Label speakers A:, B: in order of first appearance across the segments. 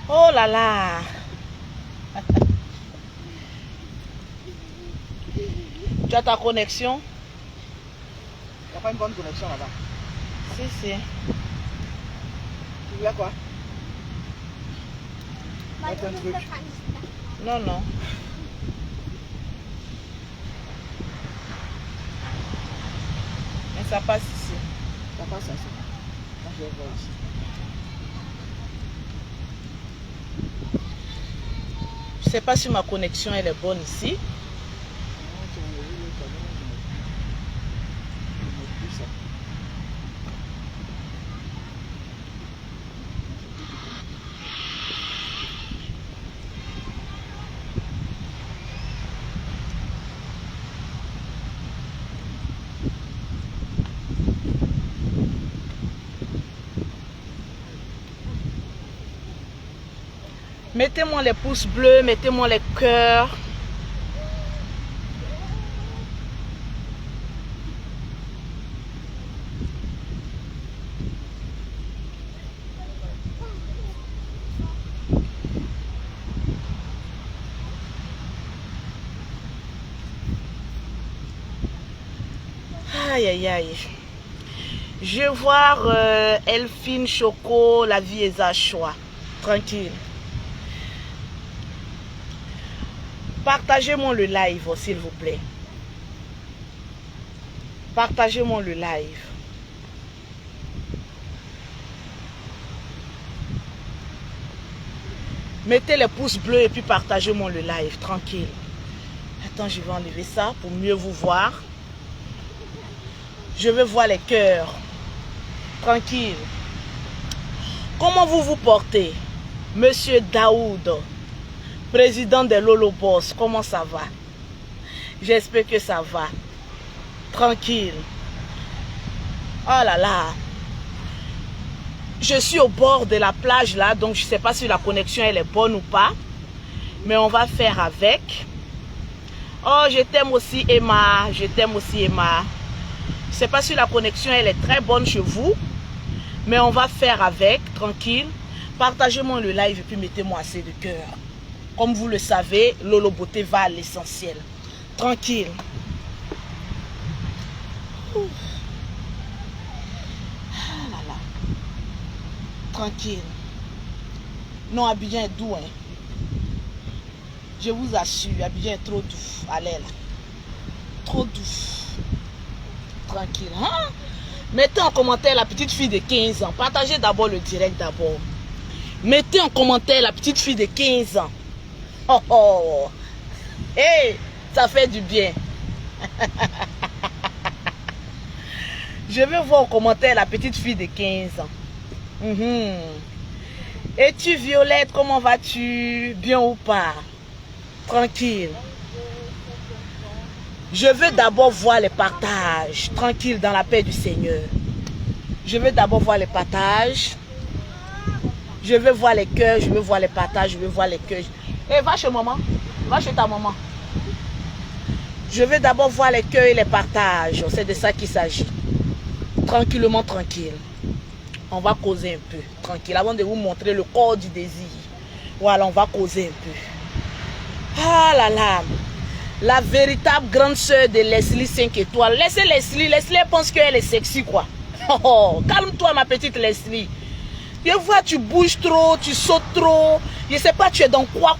A: Oh là là. Tu as ta connexion?
B: Il n'y a pas une bonne connexion là-bas.
A: Si, si.
B: Tu voulais quoi? Mettre un truc.
A: Non, non. Mais ça passe ici.
B: Ça passe ici. Moi, je vais voir ici.
A: Je sais pas si ma connexion elle est bonne ici. Mettez-moi les pouces bleus, mettez-moi les cœurs. Aïe, aïe, aïe. Je vais voir Elfine Choco, la vie est à choix. Tranquille. Partagez-moi le live, s'il vous plaît. Partagez-moi le live. Mettez les pouces bleus et puis partagez-moi le live. Tranquille. Attends, je vais enlever ça pour mieux vous voir. Je veux voir les cœurs. Tranquille. Comment vous vous portez? Monsieur Daoud, président de Lolo Boss, comment ça va? J'espère que ça va. Tranquille. Oh là là. Je suis au bord de la plage là, donc je ne sais pas si la connexion elle est bonne ou pas. Mais on va faire avec. Oh, je t'aime aussi Emma. Je t'aime aussi Emma. Je ne sais pas si la connexion elle est très bonne chez vous. Mais on va faire avec, tranquille. Partagez-moi le live et puis mettez-moi assez de cœur. Comme vous le savez, Lolo Beauté va à l'essentiel. Tranquille. Ouf. Ah là là. Tranquille. Non, Abidjan est doux. Hein. Je vous assure, Abidjan est trop doux. Allez là. Trop doux. Tranquille. Hein? Mettez en commentaire la petite fille de 15 ans. Partagez d'abord le direct d'abord. Mettez en commentaire la petite fille de 15 ans. Oh oh. Hey, ça fait du bien. Je veux voir en commentaire la petite fille de 15 ans. Es-tu Violette? Comment vas-tu? Bien ou pas? Tranquille. Je veux d'abord voir les partages. Tranquille, dans la paix du Seigneur. Je veux d'abord voir les partages. Je veux voir les cœurs. Je veux voir les partages. Je veux voir les cœurs. Eh, va chez maman. Va chez ta maman. Je veux d'abord voir les cœurs et les partages. C'est de ça qu'il s'agit. Tranquillement, tranquille. On va causer un peu. Tranquille. Avant de vous montrer le corps du désir. Voilà, on va causer un peu. Ah là là. La véritable grande sœur de Leslie 5 étoiles. Laissez Leslie. Leslie pense qu'elle est sexy quoi. Oh, calme-toi ma petite Leslie. Je vois tu bouges trop, tu sautes trop. Je ne sais pas tu es dans quoi.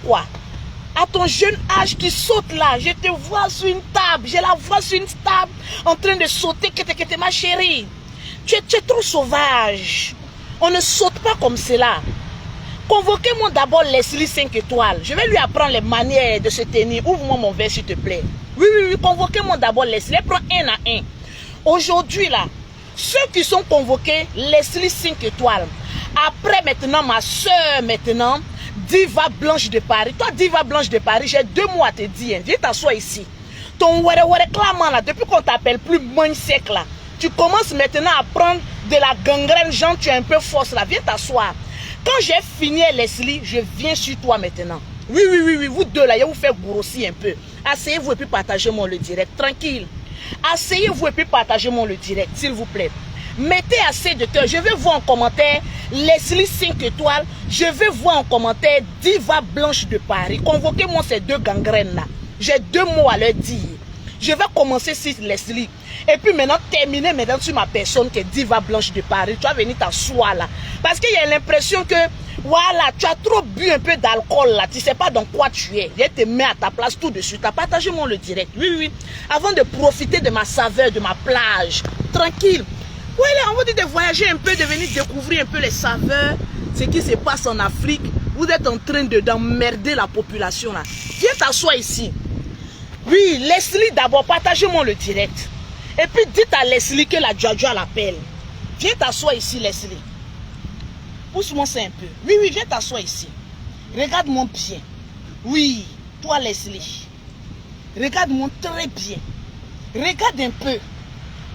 A: À ton jeune âge tu sautes là. Je te vois sur une table. Je la vois sur une table en train de sauter. Ma chérie. Tu es trop sauvage. On ne saute pas comme cela. Convoquez-moi d'abord Leslie 5 étoiles. Je vais lui apprendre les manières de se tenir. Ouvre-moi mon verre s'il te plaît. Oui. Convoquez-moi d'abord Leslie. Prends un à un. Aujourd'hui là, ceux qui sont convoqués, Leslie 5 étoiles. Après maintenant, ma soeur maintenant, Diva Blanche de Paris. Toi, Diva Blanche de Paris, j'ai 2 mots à te dire. Viens t'asseoir ici. Ton were clamant là, depuis qu'on t'appelle plus sec là, tu commences maintenant à prendre de la gangrène, genre tu es un peu force là. Viens t'asseoir. Quand j'ai fini Leslie, je viens sur toi maintenant. Oui, vous deux là, je vais vous faire grossir un peu. Asseyez-vous et puis partagez-moi le direct. Tranquille. Asseyez-vous et puis partagez-moi le direct, s'il vous plaît. Mettez assez de cœur. Je vais voir en commentaire Leslie 5 étoiles, je vais voir en commentaire Diva Blanche de Paris. Convoquez-moi ces deux gangrènes-là. J'ai 2 mots à leur dire. Je vais commencer sur Leslie. Et puis maintenant, terminer maintenant sur ma personne qui est Diva Blanche de Paris. Tu vas venir t'asseoir là. Parce qu'il y a l'impression que, voilà, tu as trop bu un peu d'alcool là. Tu ne sais pas dans quoi tu es. Je te mets à ta place tout de suite. Partagez-moi le direct. Oui, oui. Avant de profiter de ma saveur, de ma plage. Tranquille. Oui, là, on vous dit de voyager un peu, de venir découvrir un peu les saveurs. Ce qui se passe en Afrique. Vous êtes en train d'emmerder la population là. Viens t'asseoir ici. Oui, Leslie d'abord, partagez-moi le direct. Et puis dites à Leslie que la Djadja l'appelle. Viens t'asseoir ici, Leslie. Pousse-moi ça un peu. Oui, oui, viens t'asseoir ici. Regarde-moi bien. Oui, toi Leslie. Regarde-moi très bien. Regarde un peu.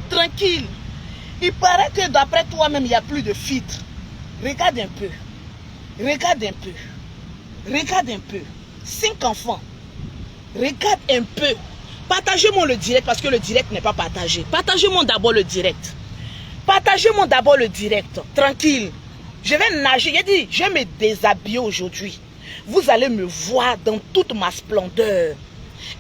A: Tranquille. Il paraît que d'après toi-même, il n'y a plus de filtre. Regarde un peu. Regarde un peu. Regarde un peu. 5 enfants. Regarde un peu. Partagez-moi le direct parce que le direct n'est pas partagé. Partagez-moi d'abord le direct. Partagez-moi d'abord le direct. Tranquille. Je vais nager. J'ai dit, je vais me déshabiller aujourd'hui. Vous allez me voir dans toute ma splendeur.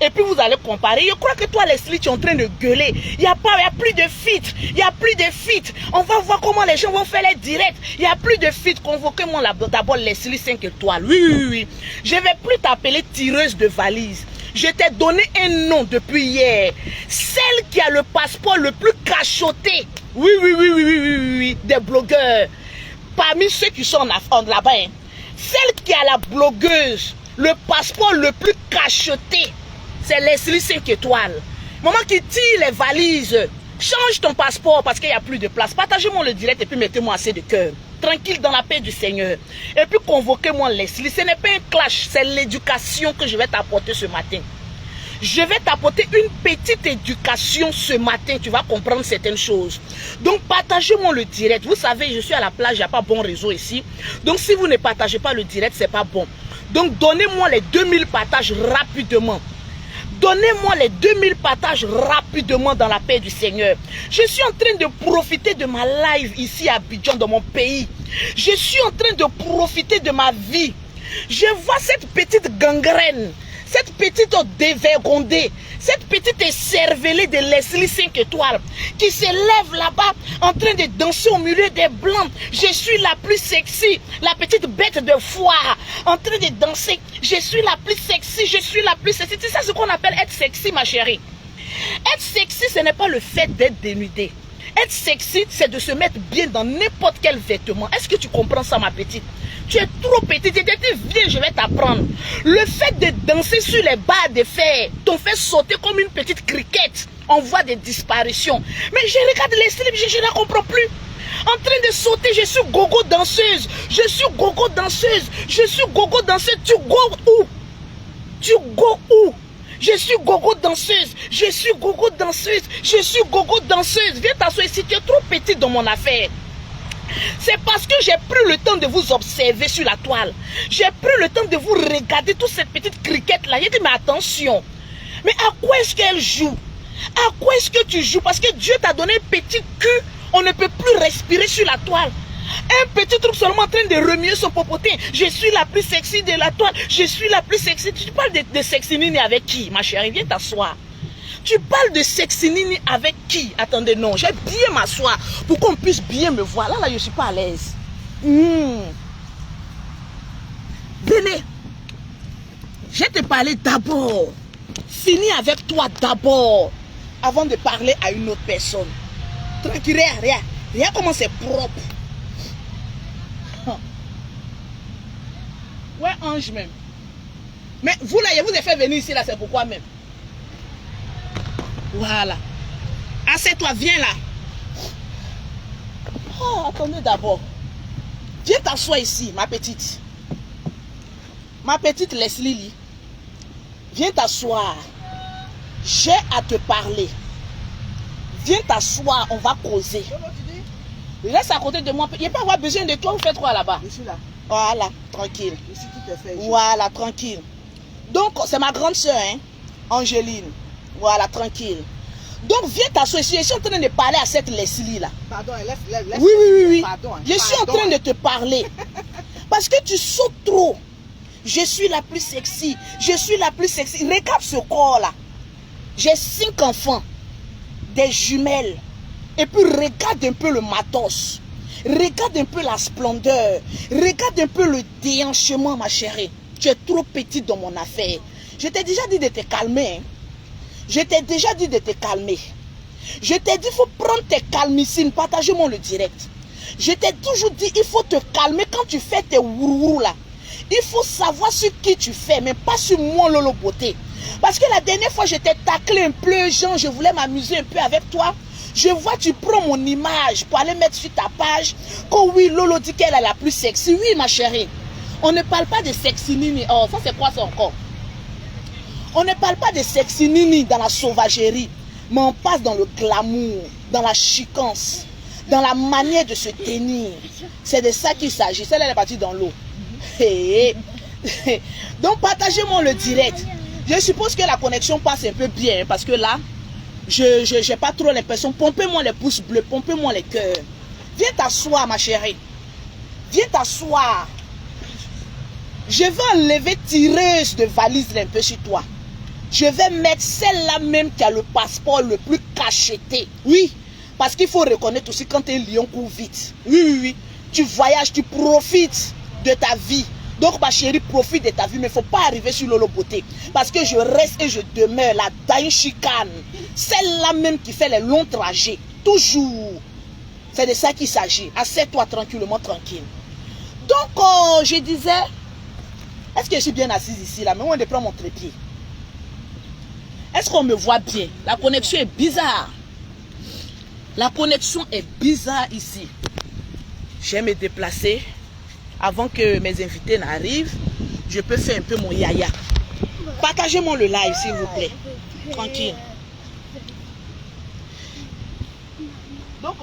A: Et puis vous allez comparer. Je crois que toi, Leslie, tu es en train de gueuler. Il n'y a plus de filtre. Il n'y a plus de filtre. On va voir comment les gens vont faire les directs. Il n'y a plus de filtre. Convoquez-moi d'abord Leslie 5 étoiles. Oui, oui, oui. Je ne vais plus t'appeler tireuse de valise. Je t'ai donné un nom depuis hier. Celle qui a le passeport le plus cachoté. Oui, oui, oui, oui, oui, oui, oui, oui. Des blogueurs. Parmi ceux qui sont là-bas. Hein. Celle qui a la blogueuse, le passeport le plus cacheté. C'est Leslie 5 étoiles. Maman qui tire les valises. Change ton passeport parce qu'il n'y a plus de place. Partagez-moi le direct et puis mettez-moi assez de cœur. Tranquille dans la paix du Seigneur. Et puis convoquez-moi Leslie. Ce n'est pas un clash, c'est l'éducation que je vais t'apporter ce matin. Je vais t'apporter une petite éducation ce matin. Tu vas comprendre certaines choses. Donc partagez-moi le direct. Vous savez, je suis à la plage, il n'y a pas bon réseau ici. Donc si vous ne partagez pas le direct, ce n'est pas bon. Donc donnez-moi les 2000 partages rapidement. Donnez-moi les 2000 partages rapidement dans la paix du Seigneur. Je suis en train de profiter de ma live ici à Abidjan, dans mon pays. Je suis en train de profiter de ma vie. Je vois cette petite gangrène, cette petite dévergondée, cette petite écervelée de Leslie 5 étoiles qui se lève là-bas en train de danser au milieu des blancs. Je suis la plus sexy, la petite bête de foire en train de danser. Je suis la plus sexy, je suis la plus sexy. C'est ça ce qu'on appelle être sexy, ma chérie. Être sexy, ce n'est pas le fait d'être dénudé. Être sexy, c'est de se mettre bien dans n'importe quel vêtement. Est-ce que tu comprends ça, ma petite? Tu es trop petite. Viens, je vais t'apprendre. Le fait de danser sur les barres de fer t'ont fait sauter comme une petite criquette. On voit des disparitions. Mais je regarde les slips, je ne comprends plus. En train de sauter, je suis gogo danseuse. Je suis gogo danseuse. Je suis gogo danseuse. Tu go où? Tu go où? Je suis gogo danseuse. Je suis gogo danseuse. Je suis gogo danseuse. Viens t'asseoir ici, tu es trop petite dans mon affaire. C'est parce que j'ai pris le temps de vous observer sur la toile. J'ai pris le temps de vous regarder toute cette petite criquette là. J'ai dit mais attention. Mais à quoi est-ce qu'elle joue? À quoi est-ce que tu joues? Parce que Dieu t'a donné un petit cul. On ne peut plus respirer sur la toile. Un petit truc seulement en train de remuer son popotin. Je suis la plus sexy de la toile. Je suis la plus sexy. Tu parles de sexy nini avec qui, ma chérie? Viens t'asseoir. Tu parles de sexy nini avec qui? Attendez, non. J'ai bien m'asseoir pour qu'on puisse bien me voir. Là, je ne suis pas à l'aise. Venez. Je vais te parler d'abord. Finis avec toi d'abord. Avant de parler à une autre personne. Tranquille, rien. Regarde comment c'est propre. Ouais, ange même. Mais vous là, je vous ai fait venir ici là, c'est pourquoi même. Voilà. Assieds-toi, viens là. Oh, attendez d'abord. Viens t'asseoir ici, ma petite. Ma petite Leslie. Viens t'asseoir. J'ai à te parler. Viens t'asseoir, on va causer. Reste à côté de moi. Il n'y a pas avoir besoin de toi, vous faites quoi là-bas? Je suis là. Voilà, tranquille. Ici, tout est fait. Voilà, tranquille. Donc, c'est ma grande soeur, hein, Angéline. Voilà, tranquille. Donc viens t'asseoir ici. Je suis en train de parler à cette Leslie là.
B: Pardon, laisse.
A: Oui.
B: Pardon,
A: je suis en train de te parler. Parce que tu sautes trop. Je suis la plus sexy. Je suis la plus sexy. Regarde ce corps là. J'ai 5 enfants. Des jumelles. Et puis regarde un peu le matos. Regarde un peu la splendeur. Regarde un peu le déhanchement, ma chérie. Tu es trop petite dans mon affaire. Je t'ai déjà dit de te calmer. Hein. Je t'ai déjà dit de te calmer. Je t'ai dit, il faut prendre tes calmicines. Partagez-moi le direct. Je t'ai toujours dit, il faut te calmer quand tu fais tes wourourou là. Il faut savoir sur qui tu fais, mais pas sur moi, Lolo Beauté. Parce que la dernière fois, je t'ai taclé un peu, genre, je voulais m'amuser un peu avec toi. Je vois, tu prends mon image pour aller mettre sur ta page. Quand oui, Lolo dit qu'elle est la plus sexy. Oui, ma chérie. On ne parle pas de sexy nini. Oh, ça c'est quoi ça encore? On ne parle pas de sexy nini dans la sauvagerie. Mais on passe dans le glamour, dans la chicance, dans la manière de se tenir. C'est de ça qu'il s'agit. Celle-là, elle est partie dans l'eau. Donc, partagez-moi le direct. Je suppose que la connexion passe un peu bien. Parce que là, je n'ai pas trop l'impression. Pompez-moi les pouces bleus, pompez-moi les cœurs. Viens t'asseoir, ma chérie. Viens t'asseoir. Je vais enlever tireuse de valise un peu sur toi. Je vais mettre celle-là même qui a le passeport le plus cacheté. Oui, parce qu'il faut reconnaître aussi quand un lion court vite. Oui. Tu voyages, tu profites de ta vie. Donc ma chérie, profite de ta vie, mais il ne faut pas arriver sur Lolo Beauté. Parce que je reste et je demeure là, dans une chicane. Celle-là même qui fait les longs trajets. Toujours. C'est de ça qu'il s'agit. Assieds-toi tranquillement, tranquille. Donc, je disais, est-ce que je suis bien assise ici là? Mais on prend mon trépied. Est-ce qu'on me voit bien? La connexion est bizarre. La connexion est bizarre ici. Je vais me déplacer. Avant que mes invités n'arrivent, je peux faire un peu mon yaya. Partagez-moi le live, s'il vous plaît. Tranquille. Donc,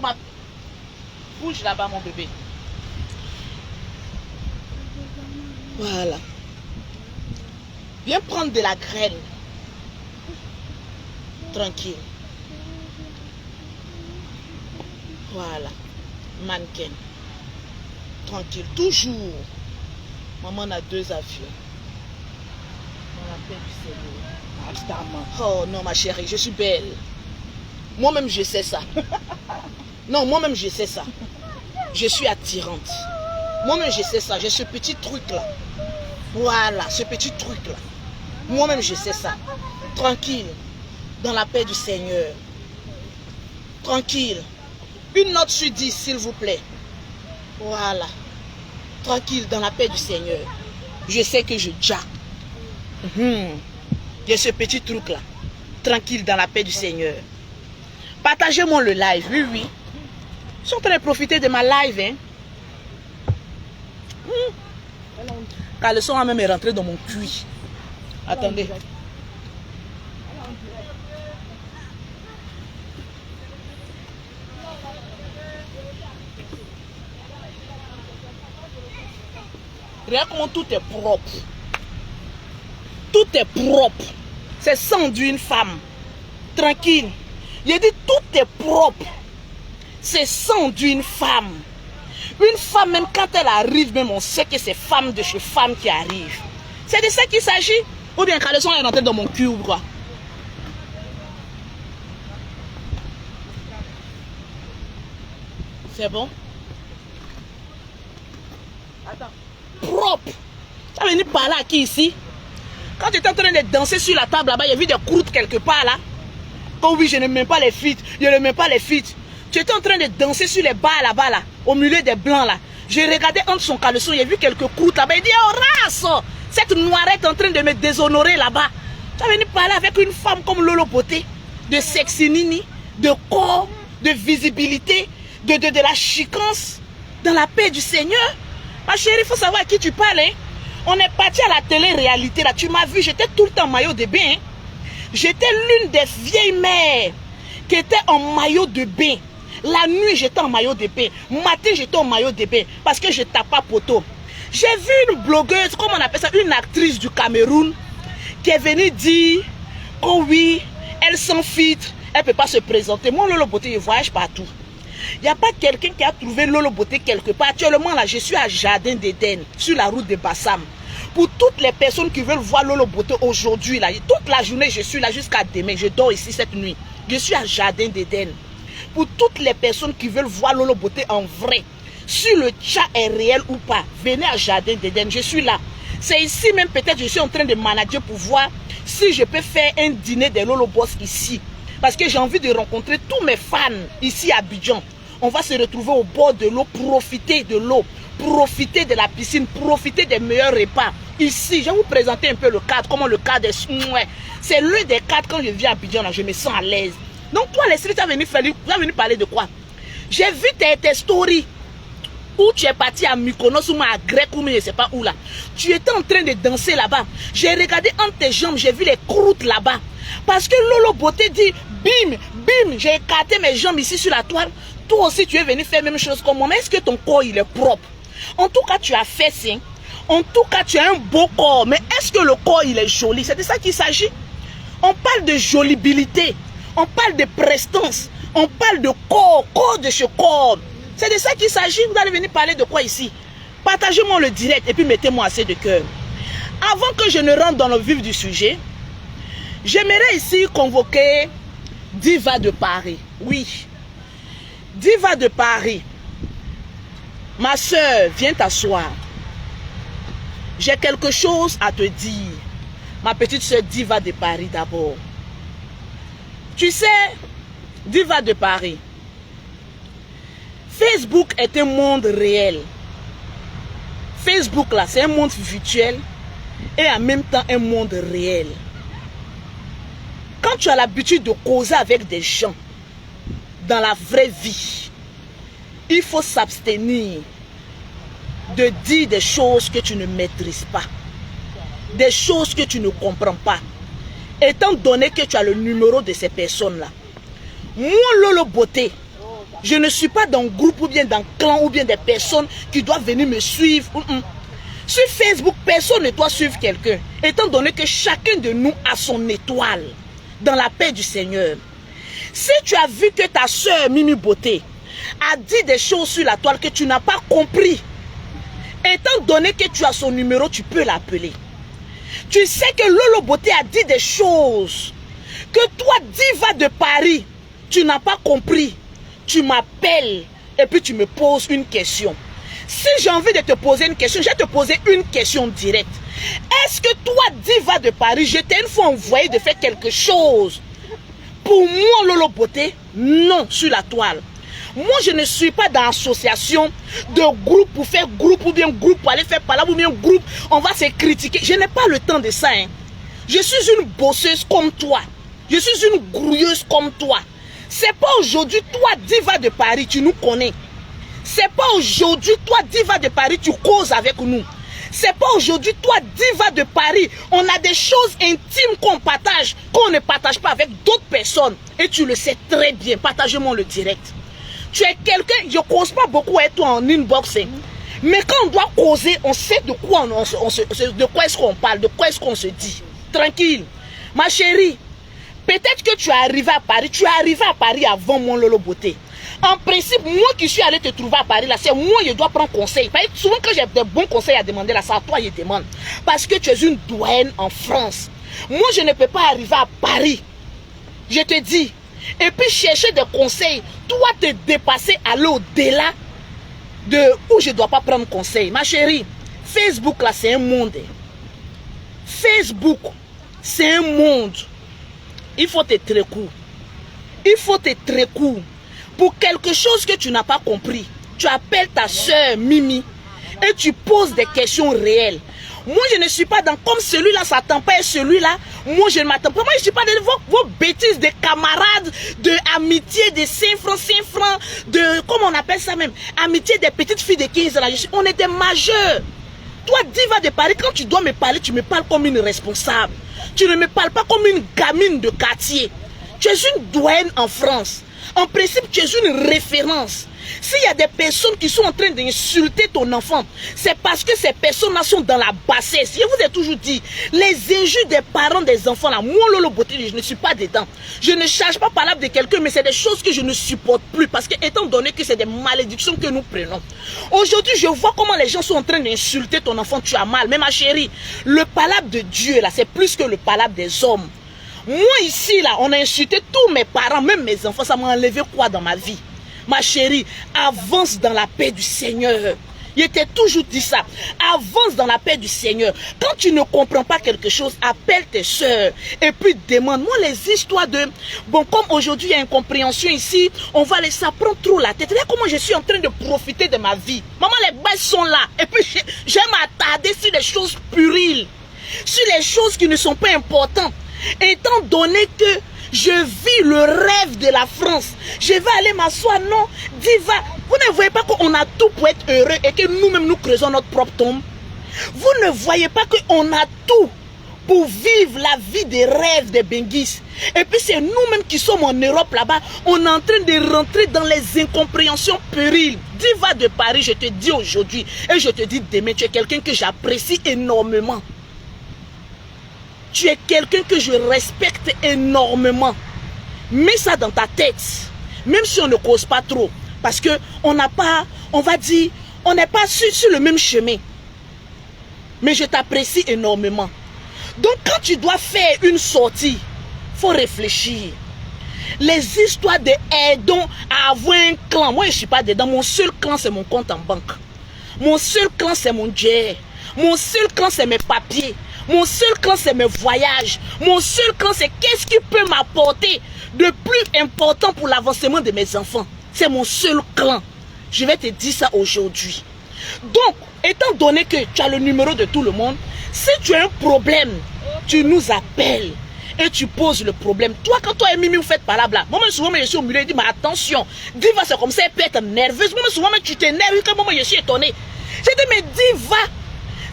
A: bouge là-bas, mon bébé. Voilà. Viens prendre de la graine. Tranquille. Voilà. Mannequin. Tranquille. Toujours. Maman a 2 avions. On appelle du Seigneur. Oh non, ma chérie, je suis belle. Moi-même, je sais ça. Non, moi-même, je sais ça. Je suis attirante. Moi-même, je sais ça. J'ai ce petit truc-là. Voilà, ce petit truc-là. Moi-même, je sais ça. Tranquille. Dans la paix du Seigneur. Tranquille. Une note sur 10, s'il vous plaît. Voilà. Tranquille, dans la paix du Seigneur. Je sais que je jack. J'ai ce petit truc-là. Tranquille, dans la paix du Seigneur. Partagez-moi le live. Oui. Je suis en train de profiter de ma live. Hein. Car le son a même rentré dans mon cuit. Attendez. Regarde comment tout est propre. Tout est propre. C'est sang d'une femme. Tranquille. J'ai dit tout est propre. C'est sang d'une femme. Une femme, même quand elle arrive, même on sait que c'est femme de chez femme qui arrive. C'est de ça qu'il s'agit. Ou bien quand le son est rentré dans mon cul ou quoi. C'est bon? Attends. Propre. Tu as venu parler à qui ici? Quand tu étais en train de danser sur la table là-bas, il y a vu des croûtes quelque part là. Oh oui, je n'aime pas les filles. Je n'aime pas les filles. Tu étais en train de danser sur les bars là-bas là, au milieu des blancs là. J'ai regardé entre son caleçon, il y a vu quelques croûtes là-bas. Il dit, oh race, cette noirette est en train de me déshonorer là-bas. Tu as venu parler avec une femme comme Lolo Beauté, de sexy nini, de corps, de visibilité, de la chicance, dans la paix du Seigneur. Ma chérie, il faut savoir à qui tu parles. Hein? On est parti à la télé-réalité là. Tu m'as vu, j'étais tout le temps en maillot de bain. Hein? J'étais l'une des vieilles mères qui était en maillot de bain. La nuit, j'étais en maillot de bain. Matin, j'étais en maillot de bain. Parce que je tape pas poteau. J'ai vu une blogueuse, comment on appelle ça, une actrice du Cameroun, qui est venue dire, oh oui, elle s'enfiltre, elle ne peut pas se présenter. Moi, Lolo Beauté, je voyage partout. Il n'y a pas quelqu'un qui a trouvé Lolo Beauté quelque part. Actuellement, là, je suis à Jardin d'Éden, sur la route de Bassam. Pour toutes les personnes qui veulent voir Lolo Beauté aujourd'hui, là, toute la journée, je suis là jusqu'à demain. Je dors ici cette nuit. Je suis à Jardin d'Éden. Pour toutes les personnes qui veulent voir Lolo Beauté en vrai, si le chat est réel ou pas, venez à Jardin d'Éden. Je suis là. C'est ici même, peut-être, je suis en train de manager pour voir si je peux faire un dîner de Lolo Boss ici. Parce que j'ai envie de rencontrer tous mes fans ici à Abidjan. On va se retrouver au bord de l'eau, profiter de l'eau, profiter de la piscine, profiter des meilleurs repas. Ici, je vais vous présenter un peu le cadre, comment le cadre est. C'est l'un des cadres quand je viens à Abidjan, là, je me sens à l'aise. Donc toi, les tu as venu parler de quoi? J'ai vu tes stories où tu es parti à Mykonos ou à Grec ou je ne sais pas où là. Tu étais en train de danser là-bas. J'ai regardé entre tes jambes, j'ai vu les croûtes là-bas. Parce que Lolo Beauté dit, bim, bim, j'ai écarté mes jambes ici sur la toile. Toi aussi, tu es venu faire la même chose comme moi. Mais est-ce que ton corps, il est propre? En tout cas, tu as fait ça. En tout cas, tu as un beau corps. Mais est-ce que le corps, il est joli? C'est de ça qu'il s'agit. On parle de jolibilité. On parle de prestance. On parle de corps, corps de ce corps. C'est de ça qu'il s'agit. Vous allez venir parler de quoi ici? Partagez-moi le direct et puis mettez-moi assez de cœur. Avant que je ne rentre dans le vif du sujet, j'aimerais ici convoquer Diva de Paris. Oui. Diva de Paris. Ma soeur, viens t'asseoir. J'ai quelque chose à te dire. Ma petite soeur Diva de Paris d'abord. Tu sais, Diva de Paris, Facebook est un monde réel. Facebook là, c'est un monde virtuel et en même temps un monde réel. Quand tu as l'habitude de causer avec des gens dans la vraie vie, il faut s'abstenir de dire des choses que tu ne maîtrises pas, des choses que tu ne comprends pas, étant donné que tu as le numéro de ces personnes-là. Moi, Lolo Beauté, je ne suis pas dans un groupe ou bien dans un clan ou bien des personnes qui doivent venir me suivre. Sur Facebook, personne ne doit suivre quelqu'un, étant donné que chacun de nous a son étoile dans la paix du Seigneur. Si tu as vu que ta soeur Mimi Beauté a dit des choses sur la toile que tu n'as pas compris, étant donné que tu as son numéro, tu peux l'appeler. Tu sais que Lolo Beauté a dit des choses que toi, Diva de Paris, tu n'as pas compris. Tu m'appelles et puis tu me poses une question. Si j'ai envie de te poser une question, je vais te poser une question directe. Est-ce que toi, Diva de Paris, je t'ai une fois envoyé de faire quelque chose pour moi, Lolo Beauté? Non, sur la toile. Moi, je ne suis pas dans l'association de groupe pour faire groupe ou bien groupe pour aller faire par là ou bien groupe. On va se critiquer. Je n'ai pas le temps de ça. Hein. Je suis une bosseuse comme toi. Je suis une grouilleuse comme toi. C'est pas aujourd'hui, toi, Diva de Paris, tu nous connais. C'est pas aujourd'hui, toi, Diva de Paris, tu causes avec nous. C'est pas aujourd'hui, toi, Diva de Paris, on a des choses intimes qu'on partage, qu'on ne partage pas avec d'autres personnes. Et tu le sais très bien. Partagez-moi le direct. Tu es quelqu'un, je ne cause pas beaucoup avec toi en inboxing. Mais quand on doit causer, on sait de quoi de quoi est-ce qu'on parle, de quoi est-ce qu'on se dit. Tranquille. Ma chérie, peut-être que tu es arrivé à Paris, avant mon Lolo Beauté. En principe, moi qui suis allé te trouver à Paris, là, c'est moi qui dois prendre conseil. Souvent quand j'ai des bons conseils à demander, là, c'est à toi que je demande. Parce que tu es une doyenne en France. Moi, je ne peux pas arriver à Paris. Je te dis. Et puis chercher des conseils. Toi, te dépasser, aller au-delà de où je ne dois pas prendre conseil. Ma chérie, Facebook, là, c'est un monde. Facebook, c'est un monde. Il faut être très court. Il faut être très court. Pour quelque chose que tu n'as pas compris, tu appelles ta soeur Mimi et tu poses des questions réelles. Moi, je ne suis pas dans comme celui-là s'attend pas et celui-là, moi, je ne m'attends pas. Moi, je ne suis pas dans vos bêtises de camarades, de amitié, de 5 francs, de, comment on appelle ça même, amitié des petites filles de 15 ans. On est des majeurs. Toi, Diva de Paris, quand tu dois me parler, tu me parles comme une responsable. Tu ne me parles pas comme une gamine de quartier. Tu es une doyenne en France. En principe, tu es une référence. S'il y a des personnes qui sont en train d'insulter ton enfant, c'est parce que ces personnes-là sont dans la bassesse. Je vous ai toujours dit, les injures des parents des enfants, là, moi, Lolo Beauté, je ne suis pas dedans. Je ne charge pas par de quelqu'un, mais c'est des choses que je ne supporte plus. Parce que, étant donné que c'est des malédictions que nous prenons. Aujourd'hui, je vois comment les gens sont en train d'insulter ton enfant, tu as mal. Mais ma chérie, le palabre de Dieu, là, c'est plus que le palabre des hommes. Moi, ici, là, on a insulté tous mes parents, même mes enfants. Ça m'a enlevé quoi dans ma vie? Ma chérie, avance dans la paix du Seigneur. Je t'ai toujours dit ça. Avance dans la paix du Seigneur. Quand tu ne comprends pas quelque chose, appelle tes soeurs. Et puis demande-moi les histoires de... Bon, comme aujourd'hui il y a incompréhension ici, on va laisser, ça prend trop la tête. Regarde comment je suis en train de profiter de ma vie. Maman, les bases sont là. Et puis j'aime m'attarder sur les choses puriles. Sur les choses qui ne sont pas importantes. Étant donné que je vis le rêve de la France. Je vais aller m'asseoir, non, Diva. Vous ne voyez pas qu'on a tout pour être heureux et que nous-mêmes nous creusons notre propre tombe. Vous ne voyez pas qu'on a tout pour vivre la vie des rêves des Benguis. Et puis c'est nous-mêmes qui sommes en Europe là-bas. On est en train de rentrer dans les incompréhensions périles. Diva de Paris, je te dis aujourd'hui et je te dis demain, tu es quelqu'un que j'apprécie énormément. Tu es quelqu'un que je respecte énormément. Mets ça dans ta tête. Même si on ne cause pas trop. Parce que on n'a pas, on va dire, on n'est pas sur le même chemin. Mais je t'apprécie énormément. Donc quand tu dois faire une sortie, il faut réfléchir. Les histoires de aidons à avoir un clan. Moi je ne suis pas dedans. Mon seul clan c'est mon compte en banque. Mon seul clan c'est mon jet. Mon seul clan c'est mes papiers. Mon seul clan, c'est mes voyages. Mon seul clan, c'est qu'est-ce qui peut m'apporter de plus important pour l'avancement de mes enfants. C'est mon seul clan. Je vais te dire ça aujourd'hui. Donc, étant donné que tu as le numéro de tout le monde, si tu as un problème, tu nous appelles et tu poses le problème. Toi, quand toi et Mimi, vous faites par là, moi, souvent, je suis au milieu et je dis, mais attention, Diva, c'est comme ça, elle peut être nerveuse. Moi, souvent, tu t'énerves, quand moi, je suis étonné. J'ai dit, mais Diva,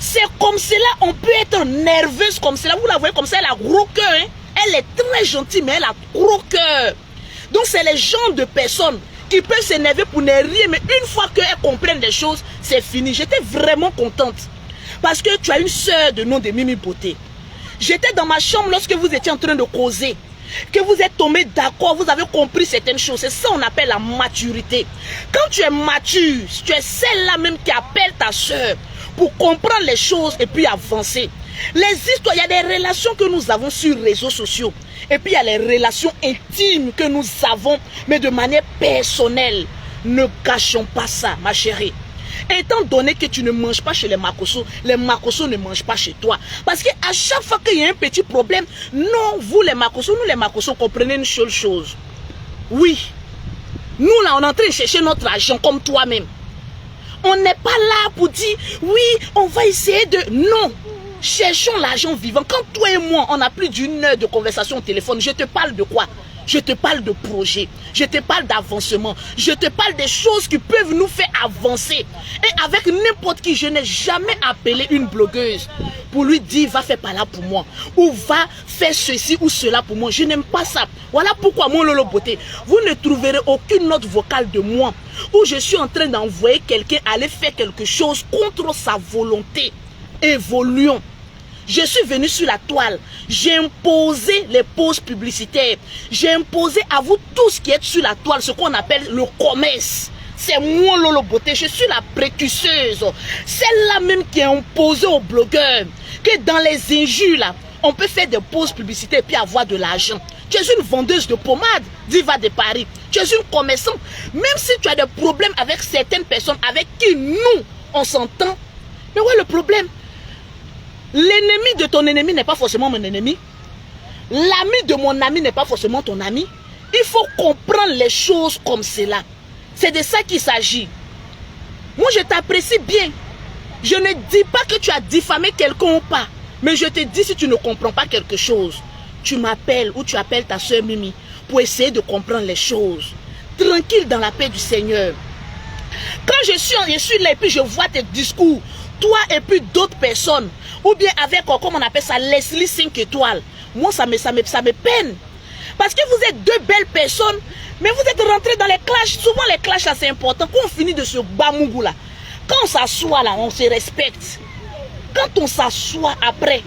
A: c'est comme cela, on peut être nerveuse comme cela. Vous la voyez comme ça, elle a gros cœur. Hein? Elle est très gentille, mais elle a gros cœur. Donc, c'est les gens de personnes qui peuvent s'énerver pour ne rien. Mais une fois qu'elles comprennent les choses, c'est fini. J'étais vraiment contente. Parce que tu as une soeur de nom de Mimi Beauté. J'étais dans ma chambre lorsque vous étiez en train de causer. Que vous êtes tombé d'accord, vous avez compris certaines choses. C'est ça qu'on appelle la maturité. Quand tu es mature, tu es celle-là même qui appelle ta soeur pour comprendre les choses et puis avancer. Les histoires, il y a des relations que nous avons sur les réseaux sociaux. Et puis il y a les relations intimes que nous avons, mais de manière personnelle. Ne cachons pas ça, ma chérie. Étant donné que tu ne manges pas chez les Makosso ne mangent pas chez toi. Parce qu'à chaque fois qu'il y a un petit problème, non, vous les Makosso, nous les Makosso, comprenez une seule chose. Oui, nous là, on est en train de chercher notre argent comme toi-même. On n'est pas là pour dire, oui, on va essayer de... Non, cherchons l'argent vivant. Quand toi et moi, on a plus d'une heure de conversation au téléphone, je te parle de quoi? Je te parle de projet, je te parle d'avancement, je te parle des choses qui peuvent nous faire avancer. Et avec n'importe qui, je n'ai jamais appelé une blogueuse pour lui dire, va faire par là pour moi, ou va faire ceci ou cela pour moi. Je n'aime pas ça. Voilà pourquoi, mon Lolo Beauté, vous ne trouverez aucune note vocale de moi où je suis en train d'envoyer quelqu'un aller faire quelque chose contre sa volonté. Évoluons. Je suis venu sur la toile, j'ai imposé les pauses publicitaires, j'ai imposé à vous tous qui êtes sur la toile ce qu'on appelle le commerce. C'est moi Lolo Beauté, je suis la précurseuse, celle-là même qui est imposée aux blogueurs, que dans les injures là, on peut faire des pauses publicitaires et puis avoir de l'argent. Tu es une vendeuse de pommade, Diva de Paris, tu es une commerçante, même si tu as des problèmes avec certaines personnes avec qui nous, on s'entend, mais ouais le problème. L'ennemi de ton ennemi n'est pas forcément mon ennemi. L'ami de mon ami n'est pas forcément ton ami. Il faut comprendre les choses comme cela. C'est de ça qu'il s'agit. Moi, je t'apprécie bien. Je ne dis pas que tu as diffamé quelqu'un ou pas. Mais je te dis si tu ne comprends pas quelque chose. Tu m'appelles ou tu appelles ta soeur Mimi pour essayer de comprendre les choses. Tranquille dans la paix du Seigneur. Quand je suis là et puis je vois tes discours, toi et puis d'autres personnes, ou bien avec, comme on appelle ça, Leslie 5 étoiles, moi ça me peine. Parce que vous êtes deux belles personnes, mais vous êtes rentrés dans les clashs. Souvent les clashs là c'est important. Quand on finit de ce bamougou là, quand on s'assoit là, on se respecte. Quand on s'assoit après,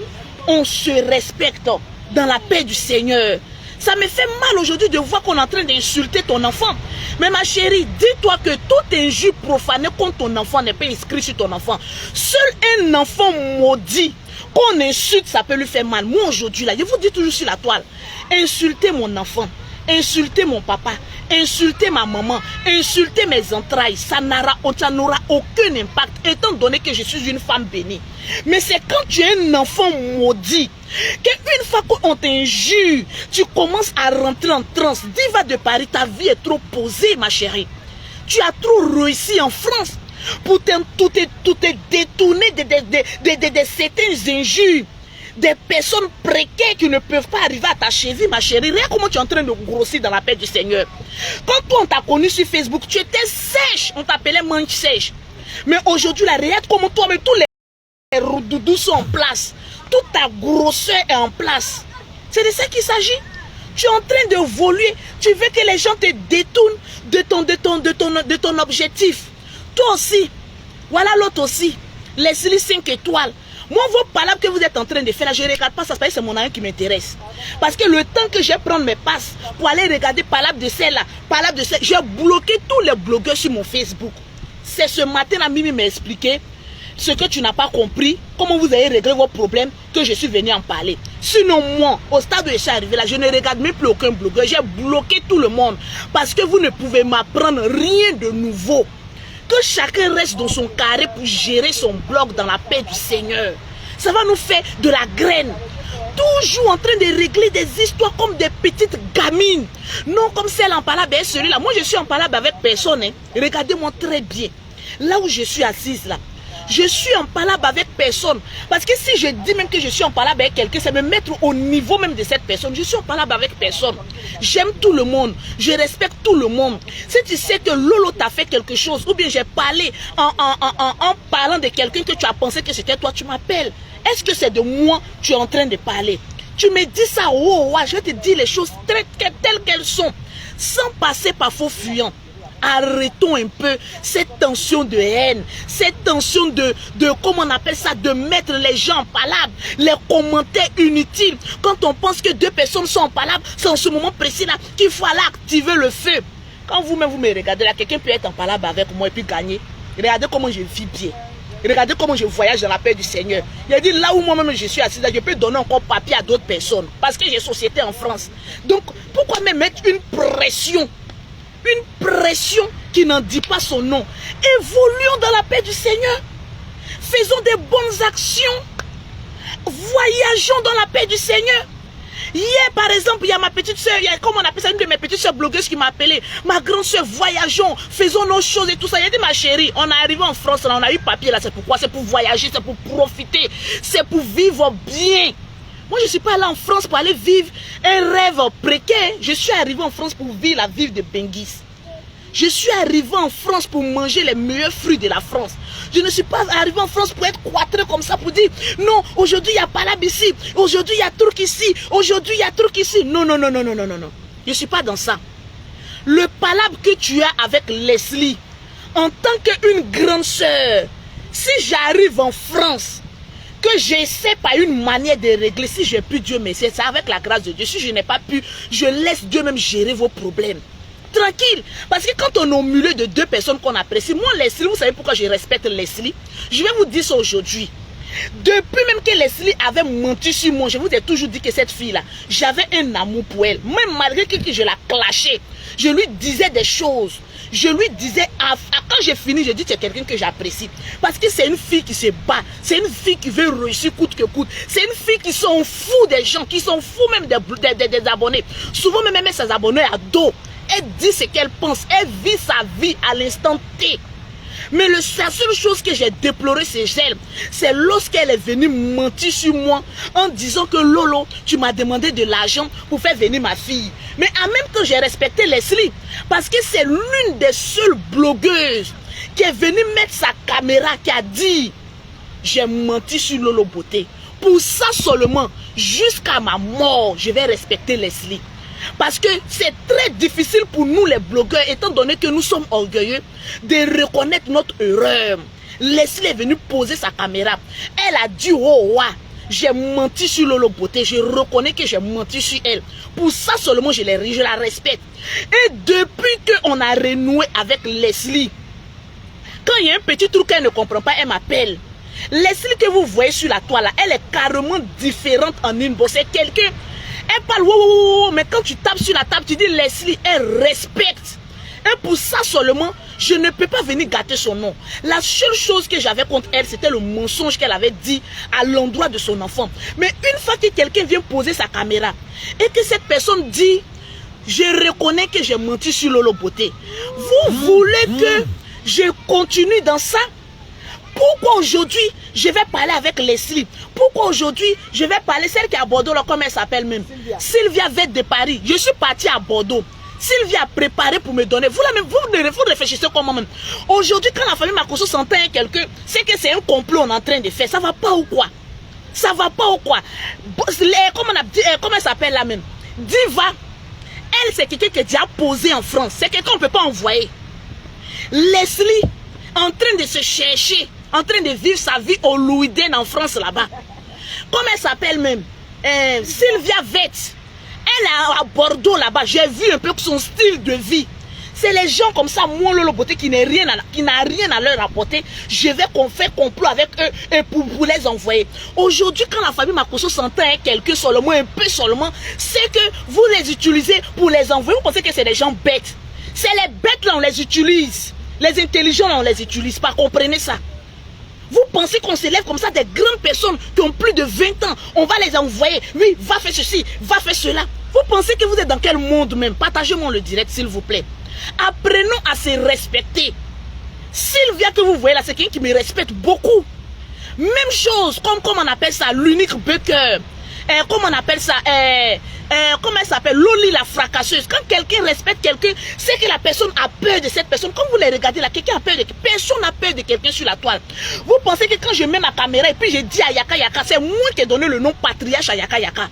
A: on se respecte dans la paix du Seigneur. Ça me fait mal aujourd'hui de voir qu'on est en train d'insulter ton enfant. Mais ma chérie, dis-toi que toute injure profanée contre ton enfant n'est pas inscrit sur ton enfant. Seul un enfant maudit qu'on insulte, ça peut lui faire mal. Moi aujourd'hui là, je vous dis toujours sur la toile, insultez mon enfant, insultez mon papa, insulter ma maman, insulter mes entrailles, ça n'aura aucun impact, étant donné que je suis une femme bénie. Mais c'est quand tu es un enfant maudit, qu'une fois qu'on t'injure, tu commences à rentrer en transe. Diva de Paris, ta vie est trop posée, ma chérie. Tu as trop réussi en France pour tout est détourné de certaines injures. Des personnes précaires qui ne peuvent pas arriver à ta cheville, ma chérie. Regarde comment tu es en train de grossir dans la paix du Seigneur. Quand toi, on t'a connu sur Facebook, tu étais sèche. On t'appelait manche sèche. Mais aujourd'hui, la regarde comment toi, mais tous les rodoudous sont en place. Toute ta grosseur est en place. C'est de ça qu'il s'agit. Tu es en train d'évoluer. Tu veux que les gens te détournent de ton objectif. Toi aussi. Voilà l'autre aussi. Leslie 5 étoiles. Moi, vos palabres que vous êtes en train de faire là, je ne regarde pas ça, c'est mon ami qui m'intéresse. Parce que le temps que je vais prendre mes passes pour aller regarder palabres de celle-là, palabres de celle, j'ai bloqué tous les blogueurs sur mon Facebook. C'est ce matin, la Mimi m'a expliqué ce que tu n'as pas compris, comment vous avez réglé vos problèmes, que je suis venu en parler. Sinon, moi, au stade où je suis arrivé là, je ne regarde même plus aucun blogueur. J'ai bloqué tout le monde. Parce que vous ne pouvez m'apprendre rien de nouveau. Que chacun reste dans son carré pour gérer son blog dans la paix du Seigneur. Ça va nous faire de la graine. Toujours en train de régler des histoires comme des petites gamines. Non comme celle en palabre et celui-là. Moi je suis en palabre avec personne. Hein. Regardez-moi très bien. Là où je suis assise là. Je suis en palabre avec personne. Parce que si je dis même que je suis en palabre avec quelqu'un, c'est me mettre au niveau même de cette personne. Je suis en palabre avec personne. J'aime tout le monde. Je respecte tout le monde. Si tu sais que Lolo t'a fait quelque chose, ou bien j'ai parlé en parlant de quelqu'un que tu as pensé que c'était toi, tu m'appelles. Est-ce que c'est de moi que tu es en train de parler? Tu me dis ça, oh, je vais te dire les choses telles qu'elles sont. Sans passer par faux fuyant. Arrêtons un peu cette tension de haine, cette tension de comment on appelle ça, de mettre les gens en palabre, les commentaires inutiles. Quand on pense que deux personnes sont en palabre, c'est en ce moment précis là qu'il faut aller activer le feu. Quand vous-même vous me regardez là, quelqu'un peut être en palabre avec moi et puis gagner. Regardez comment je vis bien. Regardez comment je voyage dans la paix du Seigneur. Il a dit là où moi-même je suis assis, là, je peux donner encore papier à d'autres personnes. Parce que j'ai société en France. Donc pourquoi me mettre une pression? Une pression qui n'en dit pas son nom. Évoluons dans la paix du Seigneur. Faisons des bonnes actions. Voyageons dans la paix du Seigneur. Hier, par exemple, il y a ma petite soeur, comment on appelle ça, une de mes petites soeurs blogueuses qui m'a appelé. Ma grande soeur, voyageons, faisons nos choses et tout ça. Il a dit, ma chérie, on est arrivé en France, là, on a eu papier là, c'est pourquoi? C'est pour voyager, c'est pour profiter, c'est pour vivre bien. Moi, je ne suis pas là en France pour aller vivre un rêve précaire. Je suis arrivé en France pour vivre la vie de Benguis. Je suis arrivé en France pour manger les meilleurs fruits de la France. Je ne suis pas arrivé en France pour être cloîtré comme ça, pour dire, non, aujourd'hui, il y a palabre ici. Aujourd'hui, il y a truc ici. Aujourd'hui, il y a truc ici. Non, non, non, non, non, non, non, non. Je ne suis pas dans ça. Le palabre que tu as avec Leslie, en tant qu'une grande sœur, si j'arrive en France, que j'essaie par une manière de régler, si j'ai pu, Dieu merci, c'est avec la grâce de Dieu. Si je n'ai pas pu, je laisse Dieu même gérer vos problèmes. Tranquille. Parce que quand on est au milieu de deux personnes qu'on apprécie, moi Leslie, vous savez pourquoi je respecte Leslie? Je vais vous dire ça aujourd'hui. Depuis même que Leslie avait menti sur moi, je vous ai toujours dit que cette fille-là, j'avais un amour pour elle. Même malgré que je la clashais, je lui disais des choses. Je lui disais, quand j'ai fini, je dis c'est quelqu'un que j'apprécie. Parce que c'est une fille qui se bat. C'est une fille qui veut réussir coûte que coûte. C'est une fille qui s'en fout des gens, qui s'en fout même des abonnés. Souvent même ses abonnés à dos. Elle dit ce qu'elle pense. Elle vit sa vie à l'instant T. Mais la seule chose que j'ai déploré c'est elle. C'est lorsqu'elle est venue mentir sur moi en disant que Lolo, tu m'as demandé de l'argent pour faire venir ma fille. Mais en même temps, j'ai respecté Leslie. Parce que c'est l'une des seules blogueuses qui est venue mettre sa caméra, qui a dit j'ai menti sur Lolo Beauté. Pour ça seulement, jusqu'à ma mort, je vais respecter Leslie. Parce que c'est très difficile pour nous les blogueurs, étant donné que nous sommes orgueilleux, de reconnaître notre erreur. Leslie est venue poser sa caméra. Elle a dit, oh, ouais, j'ai menti sur Lolo Beauté. Je reconnais que j'ai menti sur elle. Pour ça seulement, je la respecte. Et depuis qu'on a renoué avec Leslie, quand il y a un petit truc qu'elle ne comprend pas, elle m'appelle. Leslie que vous voyez sur la toile, là, elle est carrément différente en inbox. C'est quelqu'un, elle parle, wow, mais quand tu tapes sur la table, tu dis Leslie, elle respecte. Et pour ça seulement, je ne peux pas venir gâter son nom. La seule chose que j'avais contre elle, c'était le mensonge qu'elle avait dit à l'endroit de son enfant. Mais une fois que quelqu'un vient poser sa caméra et que cette personne dit, je reconnais que j'ai menti sur Lolo Beauté. Vous voulez que je continue dans ça? Pourquoi aujourd'hui, je vais parler avec Leslie? Pourquoi aujourd'hui, je vais parler, celle qui est à Bordeaux, là, comment elle s'appelle même? Sylvia Vette de Paris. Je suis partie à Bordeaux. Sylvia a préparé pour me donner. Vous, là même, vous réfléchissez comment même. Aujourd'hui, quand la famille Makosso s'entend quelqu'un, c'est que c'est un complot on est en train de faire. Ça va pas ou quoi? Ça va pas ou quoi? Comment elle s'appelle là même? Diva. Elle, c'est quelqu'un qui est déjà posé en France. C'est quelqu'un qu'on ne peut pas envoyer. Leslie, en train de se chercher, en train de vivre sa vie au Louis Den en France là-bas. Comment elle s'appelle même? Sylvia Vette. Elle est à Bordeaux là-bas. J'ai vu un peu son style de vie. C'est les gens comme ça, moi, Lolo Beauté, qui n'a rien à leur apporter. Je vais faire complot avec eux et pour les envoyer. Aujourd'hui, quand la famille Makosso s'entend avec quelqu'un seulement, un peu seulement, c'est que vous les utilisez pour les envoyer. Vous pensez que c'est des gens bêtes. C'est les bêtes là, on les utilise. Les intelligents là, on les utilise pas. Comprenez ça? Vous pensez qu'on s'élève comme ça des grandes personnes qui ont plus de 20 ans, on va les envoyer. Oui, va faire ceci, va faire cela. Vous pensez que vous êtes dans quel monde même? Partagez-moi le direct, s'il vous plaît. Apprenons à se respecter. Sylvia que vous voyez là, c'est quelqu'un qui me respecte beaucoup. Même chose, comme on appelle ça, l'unique Bucker. Comment on appelle ça? Comment elle s'appelle? Loli la fracasseuse. Quand quelqu'un respecte quelqu'un, c'est que la personne a peur de cette personne. Comme vous les regardez là, quelqu'un a peur de personne n'a peur de quelqu'un sur la toile. Vous pensez que quand je mets ma caméra et puis je dis à Yaka Yaka, c'est moi qui ai donné le nom patriarche à Yaka Yaka.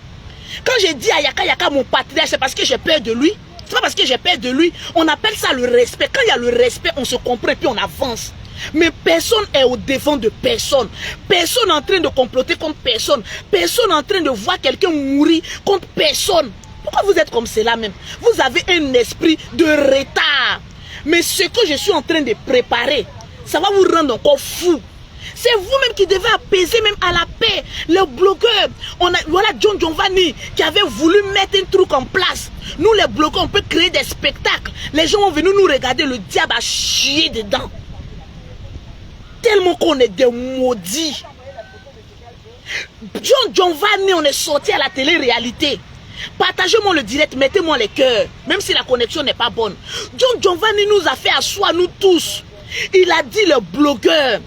A: Quand je dis à Yaka Yaka mon patriarche, c'est parce que j'ai peur de lui. C'est pas parce que j'ai peur de lui. On appelle ça le respect. Quand il y a le respect, on se comprend et puis on avance. Mais personne est au devant de personne. Personne en train de comploter contre personne. Personne en train de voir quelqu'un mourir contre personne. Pourquoi vous êtes comme cela même? Vous avez un esprit de retard. Mais ce que je suis en train de préparer, ça va vous rendre encore fou. C'est vous-même qui devez apaiser même à la paix. Le blogueur, voilà John Giovanni qui avait voulu mettre un truc en place. Nous les blogueurs, on peut créer des spectacles. Les gens vont venir nous regarder, le diable a chié dedans. Tellement qu'on est des maudits. John Giovanni, on est sorti à la télé-réalité. Partagez-moi le direct, mettez-moi les cœurs, même si la connexion n'est pas bonne. John Giovanni nous a fait asseoir, nous tous. Il a dit, le blogueur,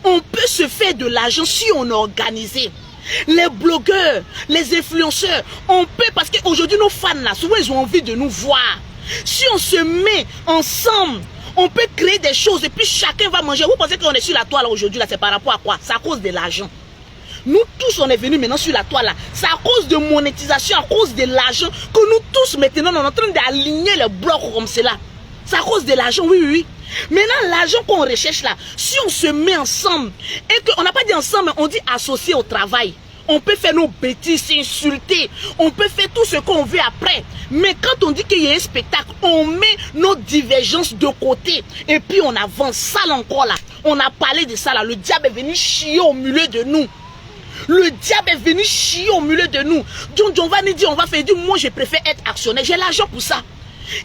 A: on peut se faire de l'argent si on est organisé. Les blogueurs, les influenceurs, on peut, parce qu'aujourd'hui nos fans là, souvent ils ont envie de nous voir. Si on se met ensemble, on peut créer des choses et puis chacun va manger. Vous pensez qu'on est sur la toile aujourd'hui, là, c'est par rapport à quoi? C'est à cause de l'argent. Nous tous, on est venus maintenant sur la toile là. C'est à cause de monétisation, à cause de l'argent que nous tous maintenant, on est en train d'aligner les blocs comme cela. C'est à cause de l'argent, oui, oui, oui. Maintenant, l'argent qu'on recherche là, si on se met ensemble, et qu'on n'a pas dit ensemble, on dit associé au travail. On peut faire nos bêtises, s'insulter, on peut faire tout ce qu'on veut après. Mais quand on dit qu'il y a un spectacle, on met nos divergences de côté. Et puis on avance, ça là encore là. On a parlé de ça là, le diable est venu chier au milieu de nous. Le diable est venu chier au milieu de nous. Donc on va nous dire, on va faire du moi je préfère être actionnaire, j'ai l'argent pour ça.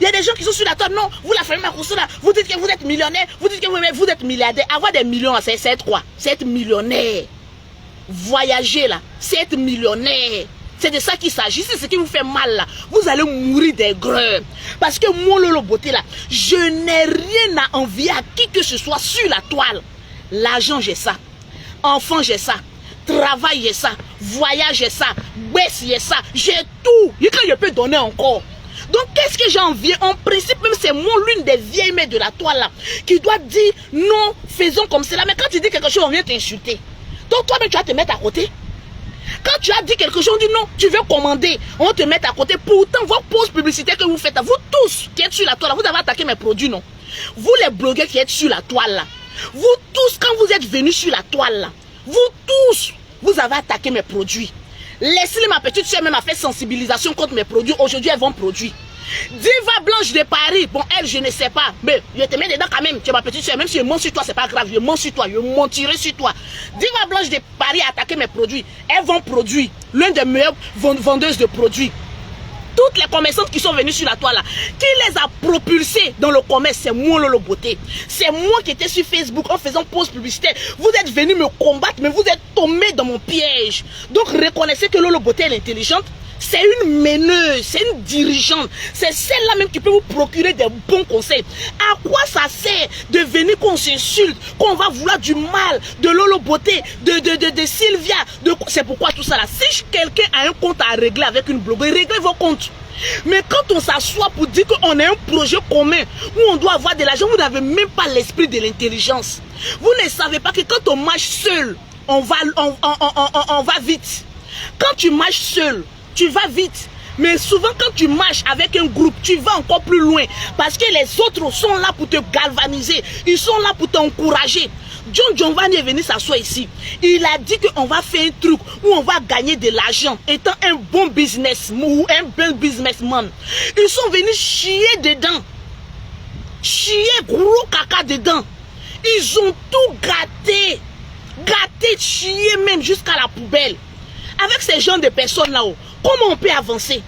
A: Il y a des gens qui sont sur la table, non, vous la famille Makosso là, vous dites que vous êtes millionnaire, vous dites que vous êtes milliardaire. Avoir des millions, c'est être quoi? C'est être millionnaire. Voyager là, c'est être millionnaire. C'est de ça qu'il s'agit. C'est ce qui vous fait mal là. Vous allez mourir d'aigreur. Parce que moi, Lolo Beauté là, je n'ai rien à envier à qui que ce soit sur la toile. L'argent, j'ai ça. Enfant, j'ai ça. Travail, j'ai ça. Voyage, j'ai ça. Baisse, j'ai ça. J'ai tout. Et quand je peux donner encore. Donc, qu'est-ce que j'ai envie? En principe, même c'est moi, l'une des vieilles mères de la toile là, qui doit dire non, faisons comme cela. Mais quand tu dis quelque chose, on vient t'insulter. Donc, toi-même, tu vas te mettre à côté. Quand tu as dit quelque chose, on dit non, tu veux commander. On te met à côté. Pourtant, vos pauses publicitaires que vous faites, vous tous qui êtes sur la toile, vous avez attaqué mes produits, non? Vous les blogueurs qui êtes sur la toile là, vous tous, quand vous êtes venus sur la toile là, vous tous, vous avez attaqué mes produits. Laissez-les, ma petite soeur même a fait sensibilisation contre mes produits. Aujourd'hui, elles vont produire. Diva Blanche de Paris, bon, elle, je ne sais pas, mais je te mets dedans quand même. Tu es ma petite soeur, même si je mens sur toi, c'est pas grave, je mens sur toi, je mentirai sur toi. Diva Blanche de Paris a attaqué mes produits. Elles vont produire. L'une des meilleures vendeuses de produits. Toutes les commerçantes qui sont venues sur la toile là, qui les a propulsées dans le commerce, c'est moi Lolo Beauté. C'est moi qui étais sur Facebook en faisant pause publicitaire. Vous êtes venus me combattre, mais vous êtes tombés dans mon piège. Donc reconnaissez que Lolo Beauté est intelligente. C'est une meneuse, c'est une dirigeante. C'est celle-là même qui peut vous procurer des bons conseils. À quoi ça sert de venir qu'on s'insulte, qu'on va vouloir du mal de Lolo Beauté, de Sylvia. C'est pourquoi tout ça là. Si quelqu'un a un compte à régler avec une blogueuse, réglez vos comptes. Mais quand on s'assoit pour dire qu'on a un projet commun, où on doit avoir de l'argent, vous n'avez même pas l'esprit de l'intelligence. Vous ne savez pas que quand on marche seul, on va vite. Quand tu marches seul, tu vas vite. Mais souvent quand tu marches avec un groupe, tu vas encore plus loin. Parce que les autres sont là pour te galvaniser. Ils sont là pour t'encourager. John Giovanni est venu s'asseoir ici. Il a dit qu'on va faire un truc où on va gagner de l'argent. Étant un bon business ou un bon businessman. Ils sont venus chier dedans. Chier gros caca dedans. Ils ont tout gâté. Gâté, chier même jusqu'à la poubelle. Avec ces gens de personnes là-haut, comment on peut avancer?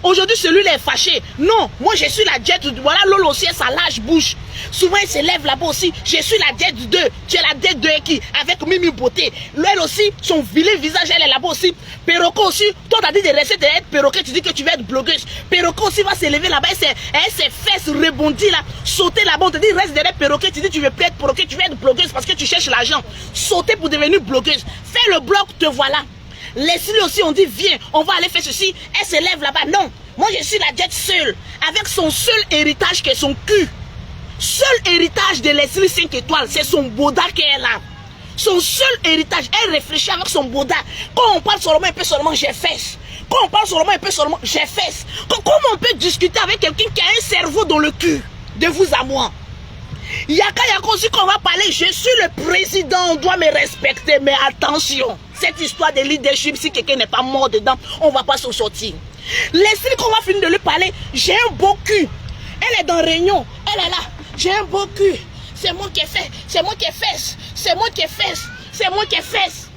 A: Aujourd'hui, celui-là est fâché. Non, moi je suis la jet. Voilà, Lolo aussi, sa lâche bouche. Souvent, il se lève là-bas aussi. Je suis la jet 2. Tu es la jet 2 qui? Avec Mimi Beauté. Elle aussi, son vilain visage, elle est là-bas aussi. Perroquet aussi. Toi, tu as dit de rester d'être perroquet. Tu dis que tu vas être blogueuse. Perroquet aussi va se lever là-bas. Elle ses fesses rebondir là. Sauter là-bas. On te dit reste derrière perroquet. Tu dis tu veux plus être perroquet. Tu veux être blogueuse parce que tu cherches l'argent. Sauter pour devenir blogueuse. Fais le blog, te voilà. Leslie aussi, on dit viens, on va aller faire ceci. Elle se lève là-bas. Non, moi je suis la jet seule. Avec son seul héritage qui est son cul. Seul héritage de Leslie 5 étoiles, c'est son boda qu'elle a. Son seul héritage, elle réfléchit avec son boda. Quand on parle seulement un peu seulement, j'ai fesses. Quand on parle seulement un peu seulement, j'ai fesses. Comment on peut discuter avec quelqu'un qui a un cerveau dans le cul? De vous à moi. Yaka aussi qu'on va parler, je suis le président, on doit me respecter, mais attention, cette histoire de leadership, si quelqu'un n'est pas mort dedans, on va pas s'en sortir. Leslie qu'on va finir de lui parler, j'ai un beau cul, elle est dans réunion, elle est là, j'ai un beau cul, c'est moi qui ai fait, c'est moi qui ai fesses, c'est moi qui ai fesses, c'est moi qui ai fesses.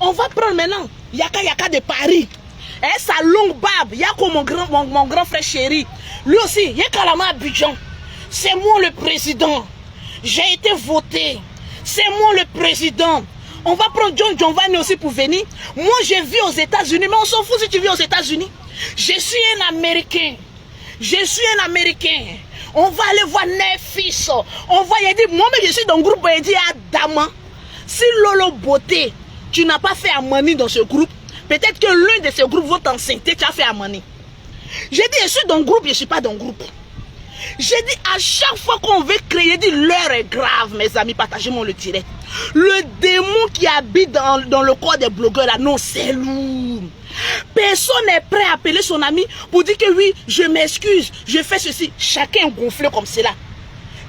A: On va prendre maintenant Yaka de Paris, et sa longue barbe, Yako mon grand frère chéri, lui aussi, Yaka la main à Abidjan. C'est moi le président. J'ai été voté. C'est moi le président. On va prendre John Giovanni aussi pour venir. Moi, je vis aux États-Unis. Mais on s'en fout si tu vis aux États-Unis. Je suis un Américain. Je suis un Américain. On va aller voir Netflix. On va y dire, moi-même, je suis dans le groupe. Il dit, Adama, si Lolo Beauté, tu n'as pas fait Amani dans ce groupe, peut-être que l'un de ces groupes va t'enceinte. Tu as fait Amani. J'ai dit, je suis dans le groupe, je ne suis pas dans le groupe. J'ai dit à chaque fois qu'on veut créer, l'heure est grave, mes amis, partagez-moi le direct. Le démon qui habite dans le corps des blogueurs là, non, c'est lourd. Personne n'est prêt à appeler son ami pour dire que oui, je m'excuse, je fais ceci. Chacun est gonflé comme cela.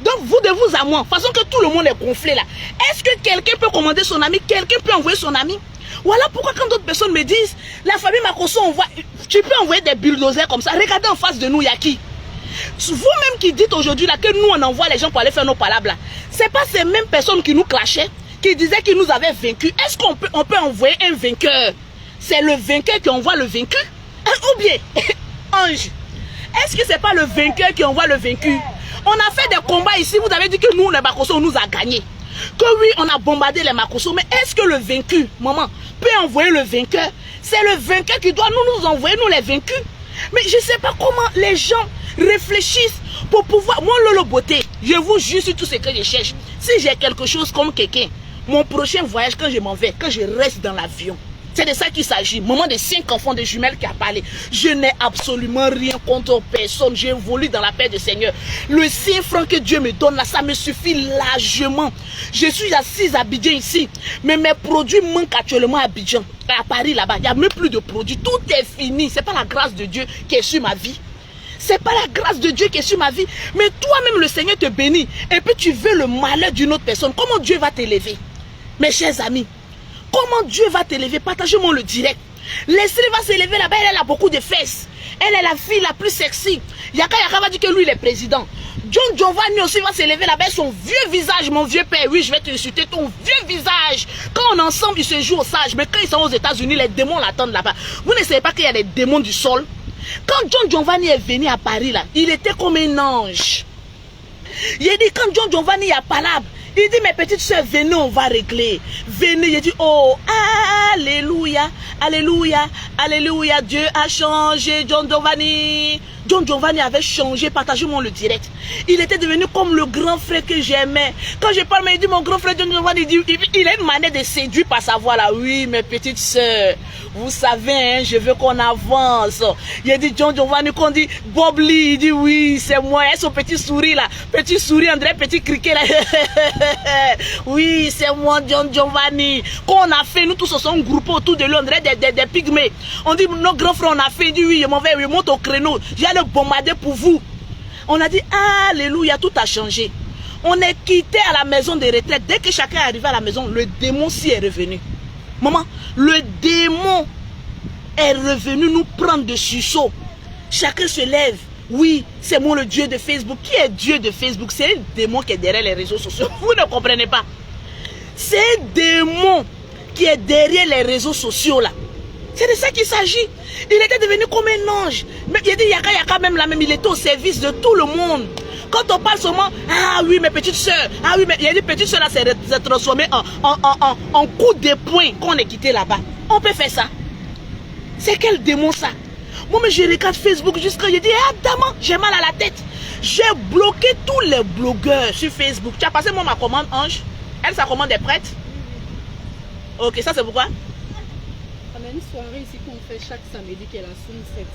A: Donc vous de vous à moi, de toute façon que tout le monde est gonflé là. Est-ce que quelqu'un peut commander son ami? Quelqu'un peut envoyer son ami? Voilà pourquoi quand d'autres personnes me disent, la famille Makosso envoie, tu peux envoyer des bulldozers comme ça. Regardez en face de nous, il y a qui? Vous-même qui dites aujourd'hui là que nous on envoie les gens pour aller faire nos palabres là. C'est pas ces mêmes personnes qui nous clashaient, qui disaient qu'ils nous avaient vaincus. Est-ce qu'on peut envoyer un vainqueur? C'est le vainqueur qui envoie le vaincu? Ou bien, Ange, est-ce que c'est pas le vainqueur qui envoie le vaincu? On a fait des combats ici, vous avez dit que nous les Makosso on nous a gagné. Que oui, on a bombardé les Makosso, mais est-ce que le vaincu, maman, peut envoyer le vainqueur? C'est le vainqueur qui doit nous envoyer, nous les vaincus. Mais je ne sais pas comment les gens réfléchissent pour pouvoir... Moi, Lolo Beauté, je vous jure sur tout ce que je cherche. Si j'ai quelque chose comme quelqu'un, mon prochain voyage, quand je m'en vais, quand je reste dans l'avion, C'est de ça qu'il s'agit. Maman de 5 enfants de jumelles qui a parlé. Je n'ai absolument rien contre personne. J'évolue dans la paix du Seigneur. Le 5 francs que Dieu me donne là, ça me suffit largement. Je suis assise à Abidjan ici. Mais mes produits manquent actuellement à Abidjan. À Paris là-bas. Il n'y a même plus de produits. Tout est fini. Ce n'est pas la grâce de Dieu qui est sur ma vie. C'est pas la grâce de Dieu qui est sur ma vie. Mais toi-même, le Seigneur te bénit. Et puis tu veux le malheur d'une autre personne. Comment Dieu va t'élever? Mes chers amis. Comment Dieu va t'élever? Partagez-moi le direct. Leslie va s'élever là-bas, elle a beaucoup de fesses. Elle est la fille la plus sexy. Yaka va dire que lui, il est président. John Giovanni aussi va s'élever là-bas, son vieux visage, mon vieux père. Oui, je vais te insulter, ton vieux visage. Quand on est ensemble, ils se jouent au sage. Mais quand ils sont aux États-Unis, les démons l'attendent là-bas. Vous ne savez pas qu'il y a des démons du sol? Quand John Giovanni est venu à Paris, là, il était comme un ange. Il a dit, quand John Giovanni est à Palabre, il dit, mes petites soeurs, venez, on va régler. Venez, il dit, oh, alléluia, alléluia, alléluia, Dieu a changé John Giovanni. John Giovanni avait changé, partagez-moi le direct. Il était devenu comme le grand frère que j'aimais. Quand je parle, il dit, mon grand frère John Giovanni, il a une manière de séduire par sa voix là. Oui, mes petites soeurs, vous savez, hein, je veux qu'on avance. Il a dit, John Giovanni, qu'on dit, Bob Lee, il dit, oui, c'est moi. Et son petit sourire là, petit sourire, André, petit criquet là. Oui, c'est moi, John Giovanni. Qu'on a fait, nous tous, on sont groupés autour de lui, André, des pygmées. On dit, nos grands frères, on a fait, il dit, oui, je m'en vais, je monte au créneau. Le bombarder pour vous. On a dit alléluia, tout a changé. On est quitté à la maison de retraite. Dès que chacun est arrivé à la maison, le démon s'y est revenu. Maman, le démon est revenu nous prendre de sursaut. Chacun se lève. Oui, c'est moi le Dieu de Facebook. Qui est Dieu de Facebook? C'est un démon qui est derrière les réseaux sociaux. Vous ne comprenez pas. C'est un démon qui est derrière les réseaux sociaux là. C'est de ça qu'il s'agit. Il était devenu comme un ange. Mais il dit, Yaka même là, même il était au service de tout le monde. Quand on parle seulement, ah oui, mes petites soeurs, ah oui, mais il y a des petites soeurs là, c'est transformé en coup de poing qu'on est quitté là-bas. On peut faire ça. C'est quel démon ça? Moi, mais je regarde Facebook jusqu'à, je dis, ah, dama, j'ai mal à la tête. J'ai bloqué tous les blogueurs sur Facebook. Tu as passé moi ma commande, Ange? Elle, sa commande est prête? Ok, ça c'est pourquoi?
C: On a une soirée ici qu'on fait chaque samedi qui est la Sunset.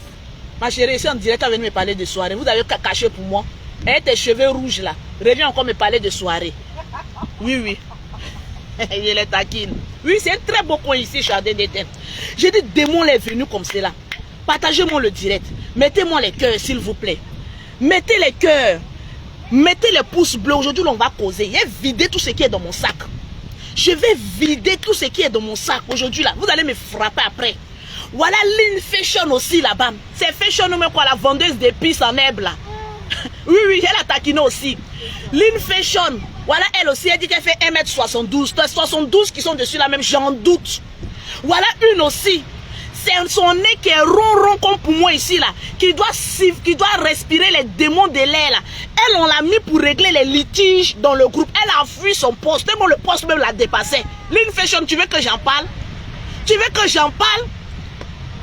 A: Ma chérie, ici en direct, elle vient me parler de soirée. Vous avez caché pour moi. Et tes cheveux rouges là. Reviens encore me parler de soirée. Oui, oui. Il les taquine. Oui, c'est un très beau point ici, Jardin d'Éden. J'ai dit, démon est venu comme cela. Partagez-moi le direct. Mettez-moi les cœurs, s'il vous plaît. Mettez les cœurs. Mettez les pouces bleus. Aujourd'hui, on va causer. J'ai vidé tout ce qui est dans mon sac. Je vais vider tout ce qui est dans mon sac aujourd'hui là. Vous allez me frapper après. Voilà Lynn Fashion aussi là-bas. C'est Fashion mais quoi, la vendeuse d'épices en herbe là. Oui, oui, elle a taquiné aussi. Lynn Fashion. Voilà elle aussi, elle dit qu'elle fait 1m72. 72 qui sont dessus là même, j'en doute. Voilà une aussi. C'est son nez qui est rond comme pour moi ici là. Qui doit respirer les démons de l'air là. Elle, on l'a mis pour régler les litiges dans le groupe. Elle a fui son poste. Tellement le poste même l'a dépassé. Lynn Fashion, tu veux que j'en parle? Tu veux que j'en parle?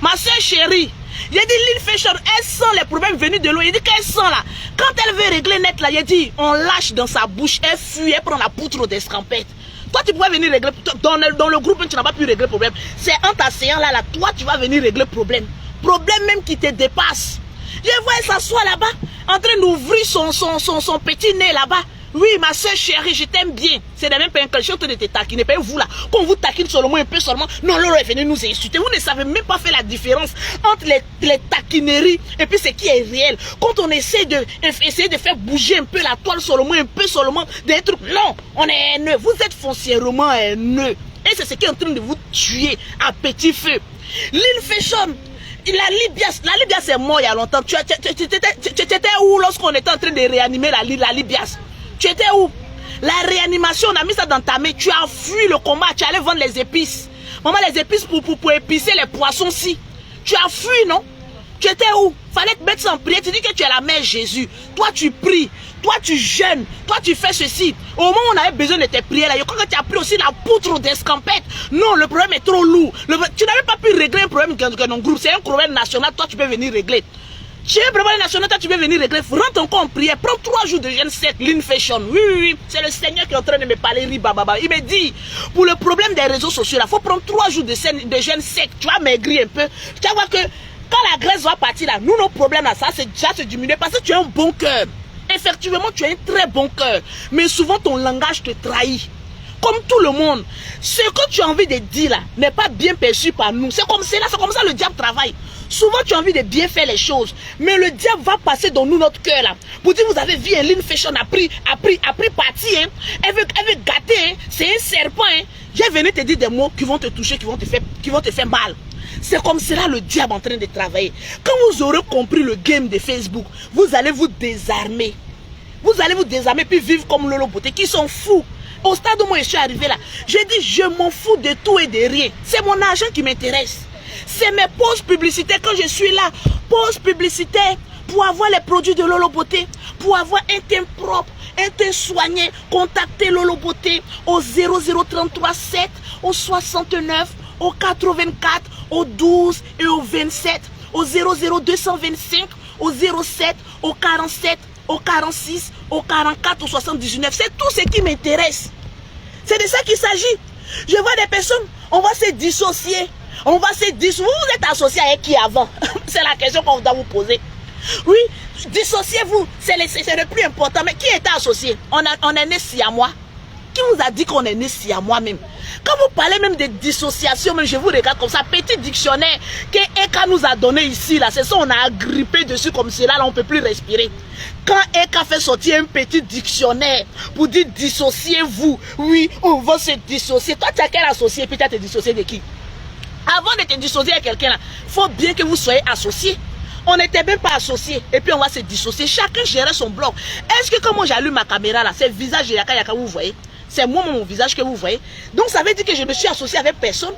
A: Ma soeur chérie, il a dit Lynn Fashion, elle sent les problèmes venus de loin. Il dit qu'elle sent là. Quand elle veut régler net là, il a dit on lâche dans sa bouche. Elle fuit, elle prend la poutre d'escampette. Toi, tu pourrais venir régler. Dans le groupe, tu n'as pas pu régler le problème. C'est en t'asseyant là, toi, tu vas venir régler le problème. Problème même qui te dépasse. Je vois elle s'asseoir là-bas, en train d'ouvrir son petit nez là-bas. Oui, ma soeur chérie, je t'aime bien. C'est la même peine que je suis en train de te taquiner. Pas vous là. Quand vous taquine seulement un peu seulement, non, l'autre est venu nous insulter. Vous ne savez même pas faire la différence entre les taquineries et puis ce qui est réel. Quand on essaie de faire bouger un peu la toile seulement, un peu seulement, des trucs. Non, on est haineux. Vous êtes foncièrement haineux. Et c'est ce qui est en train de vous tuer à petit feu. Lynn Fashion. La Libya c'est mort il y a longtemps. Tu étais où lorsqu'on était en train de réanimer la Libya? Tu étais où? La réanimation, on a mis ça dans ta main. Tu as fui le combat, tu allais vendre les épices. Maman, les épices pour épicer les poissons-ci. Tu as fui, non? Tu étais où? Fallait te mettre en prière. Tu dis que tu es la mère Jésus. Toi, tu pries. Toi, tu jeûnes. Toi, tu fais ceci. Au moment où on avait besoin de tes prières, là, quand tu as pris aussi la poutre d'escampette. Non, le problème est trop lourd. Tu n'avais pas pu régler un problème dans nos groupes. C'est un problème national. Toi, tu peux venir régler. Tu es préparé national, tu veux venir régler. Rentre encore en prière. Prends 3 jours de jeûne sec, lean fashion. Oui, oui, oui. C'est le Seigneur qui est en train de me parler. Il me dit, pour le problème des réseaux sociaux, il faut prendre 3 jours de jeûne sec. Tu vas maigrir un peu. Tu vas voir que quand la graisse va partir là, nous, nos problèmes là, ça se diminue parce que tu as un bon cœur. Effectivement, tu as un très bon cœur. Mais souvent, ton langage te trahit. Comme tout le monde. Ce que tu as envie de dire là n'est pas bien perçu par nous. C'est comme ça le diable travaille. Souvent, tu as envie de bien faire les choses. Mais le diable va passer dans nous notre cœur là. Pour dire, vous avez vu un lean fashion a pris parti. Hein. Elle veut gâter. Hein. C'est un serpent. Hein. Je venais te dire des mots qui vont te toucher, qui vont te faire mal. C'est comme cela le diable en train de travailler. Quand vous aurez compris le game de Facebook, vous allez vous désarmer. Vous allez vous désarmer puis vivre comme Lolo Beauté qui sont fous. Au stade où moi je suis arrivé là, je dis je m'en fous de tout et de rien. C'est mon argent qui m'intéresse. C'est mes pauses publicitaires quand je suis là. Pauses publicitaires pour avoir les produits de Lolo Beauté, pour avoir un teint propre, un teint soigné. Contactez Lolo Beauté au 0033 7, au 69, au 84, au 12 et au 27, au 00225, au 07, au 47, au 46, au 44, au 79. C'est tout ce qui m'intéresse. C'est de ça qu'il s'agit. Je vois des personnes, on va se dissocier. On va se dissocier. Vous êtes associé avec qui avant? C'est la question qu'on doit vous poser. Oui, dissociez-vous. C'est le plus important. Mais qui était associé? On est né si à moi. Qui vous a dit qu'on est né si à moi-même? Quand vous parlez même de dissociation, même je vous regarde comme ça, petit dictionnaire que Eka nous a donné ici, là, c'est ça, on a agrippé dessus comme cela, là, on ne peut plus respirer. Quand Eka fait sortir un petit dictionnaire pour dire dissociez-vous, oui, on va se dissocier. Toi, tu as quel associé, puis tu as te dissocier de qui? Avant de te dissocier avec quelqu'un, là, il faut bien que vous soyez associés. On n'était même pas associés. Et puis on va se dissocier. Chacun gérait son blog. Est-ce que quand moi j'allume ma caméra là, c'est le visage de Yaka Yaka, vous voyez? C'est moi mon visage que vous voyez. Donc ça veut dire que je me suis associé avec personne.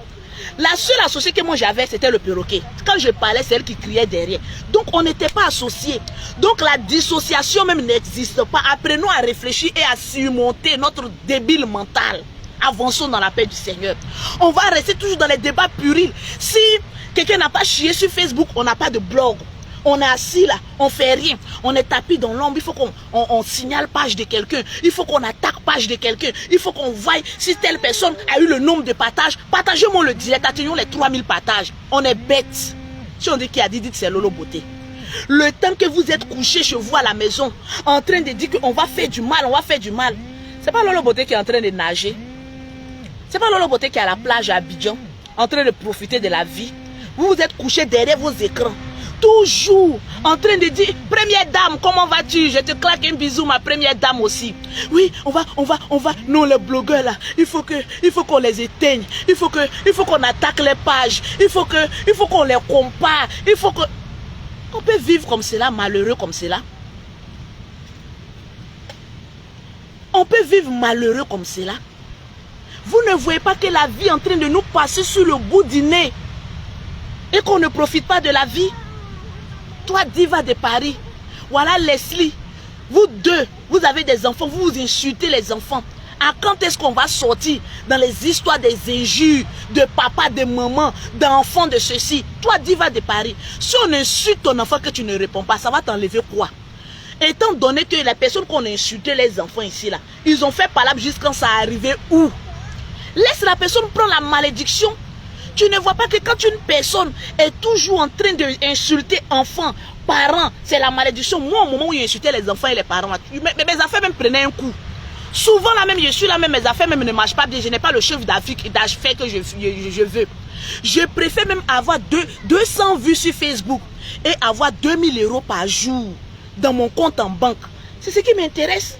A: La seule associée que moi j'avais, c'était le perroquet. Quand je parlais, c'est elle qui criait derrière. Donc on n'était pas associés. Donc la dissociation même n'existe pas. Apprenons à réfléchir et à surmonter notre débile mental. Avançons dans la paix du Seigneur. On va rester toujours dans les débats purils. Si quelqu'un n'a pas chié sur Facebook, on n'a pas de blog. On est assis là, on fait rien. On est tapis dans l'ombre. Il faut qu'on signale page de quelqu'un. Il faut qu'on attaque page de quelqu'un. Il faut qu'on voie si telle personne a eu le nombre de partages. Partagez-moi le direct. Atteignons les 3000 partages. On est bête. Si on dit qui a dit c'est Lolo Beauté. Le temps que vous êtes couché chez vous à la maison, en train de dire qu'on va faire du mal, on va faire du mal. C'est pas Lolo Beauté qui est en train de nager. C'est pas Lolo Beauté qui est à la plage à Abidjan, en train de profiter de la vie. Vous vous êtes couché derrière vos écrans. Toujours en train de dire, première dame, comment vas-tu? Je te claque un bisou, ma première dame aussi. Oui, on va. Non, les blogueurs là, il faut qu'on les éteigne. Il faut qu'on attaque les pages. Il faut qu'on les compare. On peut vivre comme cela, malheureux comme cela. On peut vivre malheureux comme cela. Vous ne voyez pas que la vie est en train de nous passer sur le bout du nez et qu'on ne profite pas de la vie? Toi, diva de Paris, voilà Leslie, vous deux, vous avez des enfants, vous vous insultez les enfants. À quand est-ce qu'on va sortir dans les histoires des injures de papa, de maman, d'enfants de ceci? Toi, diva de Paris, si on insulte ton enfant que tu ne réponds pas, ça va t'enlever quoi? Étant donné que les personnes qu'on a insulté, les enfants ici, là, ils ont fait palabre jusqu'à ça arrivé où? Laisse la personne prendre la malédiction. Tu ne vois pas que quand une personne est toujours en train d'insulter enfants, parents, c'est la malédiction. Moi, au moment où il insultait les enfants et les parents, mes affaires même prenaient un coup. Souvent, là même, je suis là même, mes affaires même ne marchent pas bien. Je n'ai pas le chef d'affaires que je veux. Je préfère même avoir 200 vues sur Facebook et avoir 2000 € par jour dans mon compte en banque. C'est ce qui m'intéresse.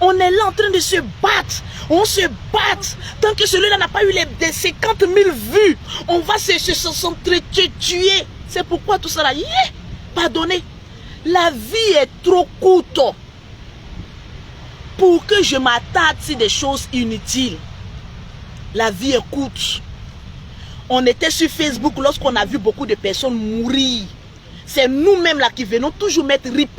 A: On est là en train de se battre. On se bat. Tant que celui-là n'a pas eu les 50 000 vues, on va s'entretuer. C'est pourquoi tout ça là, pardonnez. La vie est trop courte pour que je m'attarde sur des choses inutiles. La vie est courte. On était sur Facebook lorsqu'on a vu beaucoup de personnes mourir. C'est nous-mêmes là qui venons toujours mettre rip.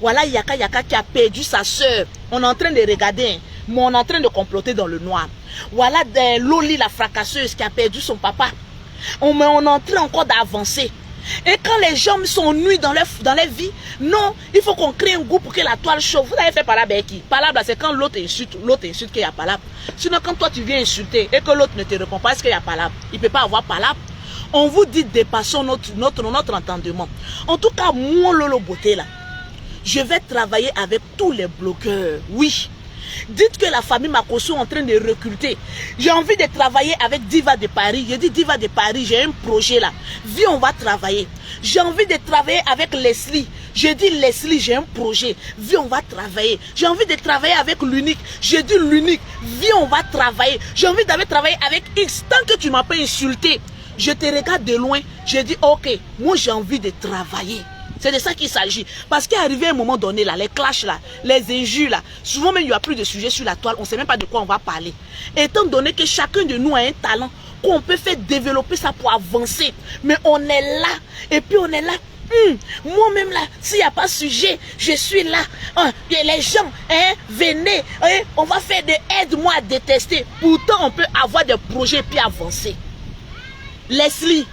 A: Voilà Yaka Yaka qui a perdu sa soeur. On est en train de regarder, mais on est en train de comploter dans le noir. Voilà Loli la fracasseuse qui a perdu son papa. On est en train encore d'avancer. Et quand les gens s'ennuient dans leur vie, non, il faut qu'on crée un groupe pour que la toile chauffe. Vous avez fait palabre avec qui? Palabre, c'est quand l'autre insulte qu'il y a palabre. Sinon, quand toi tu viens insulter et que l'autre ne te répond pas, est-ce qu'il y a palabre? Il ne peut pas avoir palabre. On vous dit dépassons notre entendement. En tout cas, moi, Lolo Beauté, là, je vais travailler avec tous les blogueurs. Oui. Dites que la famille Makosso est en train de recruter. J'ai envie de travailler avec Diva de Paris. Je dis Diva de Paris, j'ai un projet là. Viens, on va travailler. J'ai envie de travailler avec Leslie. Je dis Leslie, j'ai un projet. Viens, on va travailler. J'ai envie de travailler avec l'unique. Je dis l'unique. Viens, on va travailler. J'ai envie d'aller travailler avec X. Tant que tu m'as pas insulté, je te regarde de loin. Je dis ok, moi j'ai envie de travailler. C'est de ça qu'il s'agit. Parce qu'arrivé à un moment donné, là, les clashs, là, les injures, là, souvent même il n'y a plus de sujet sur la toile, on ne sait même pas de quoi on va parler. Étant donné que chacun de nous a un talent, qu'on peut faire développer ça pour avancer. Mais on est là, et puis on est là. Moi-même là, s'il n'y a pas de sujet, je suis là. Et les gens, venez, on va faire des aide-moi à détester. Pourtant, on peut avoir des projets et puis avancer. Leslie,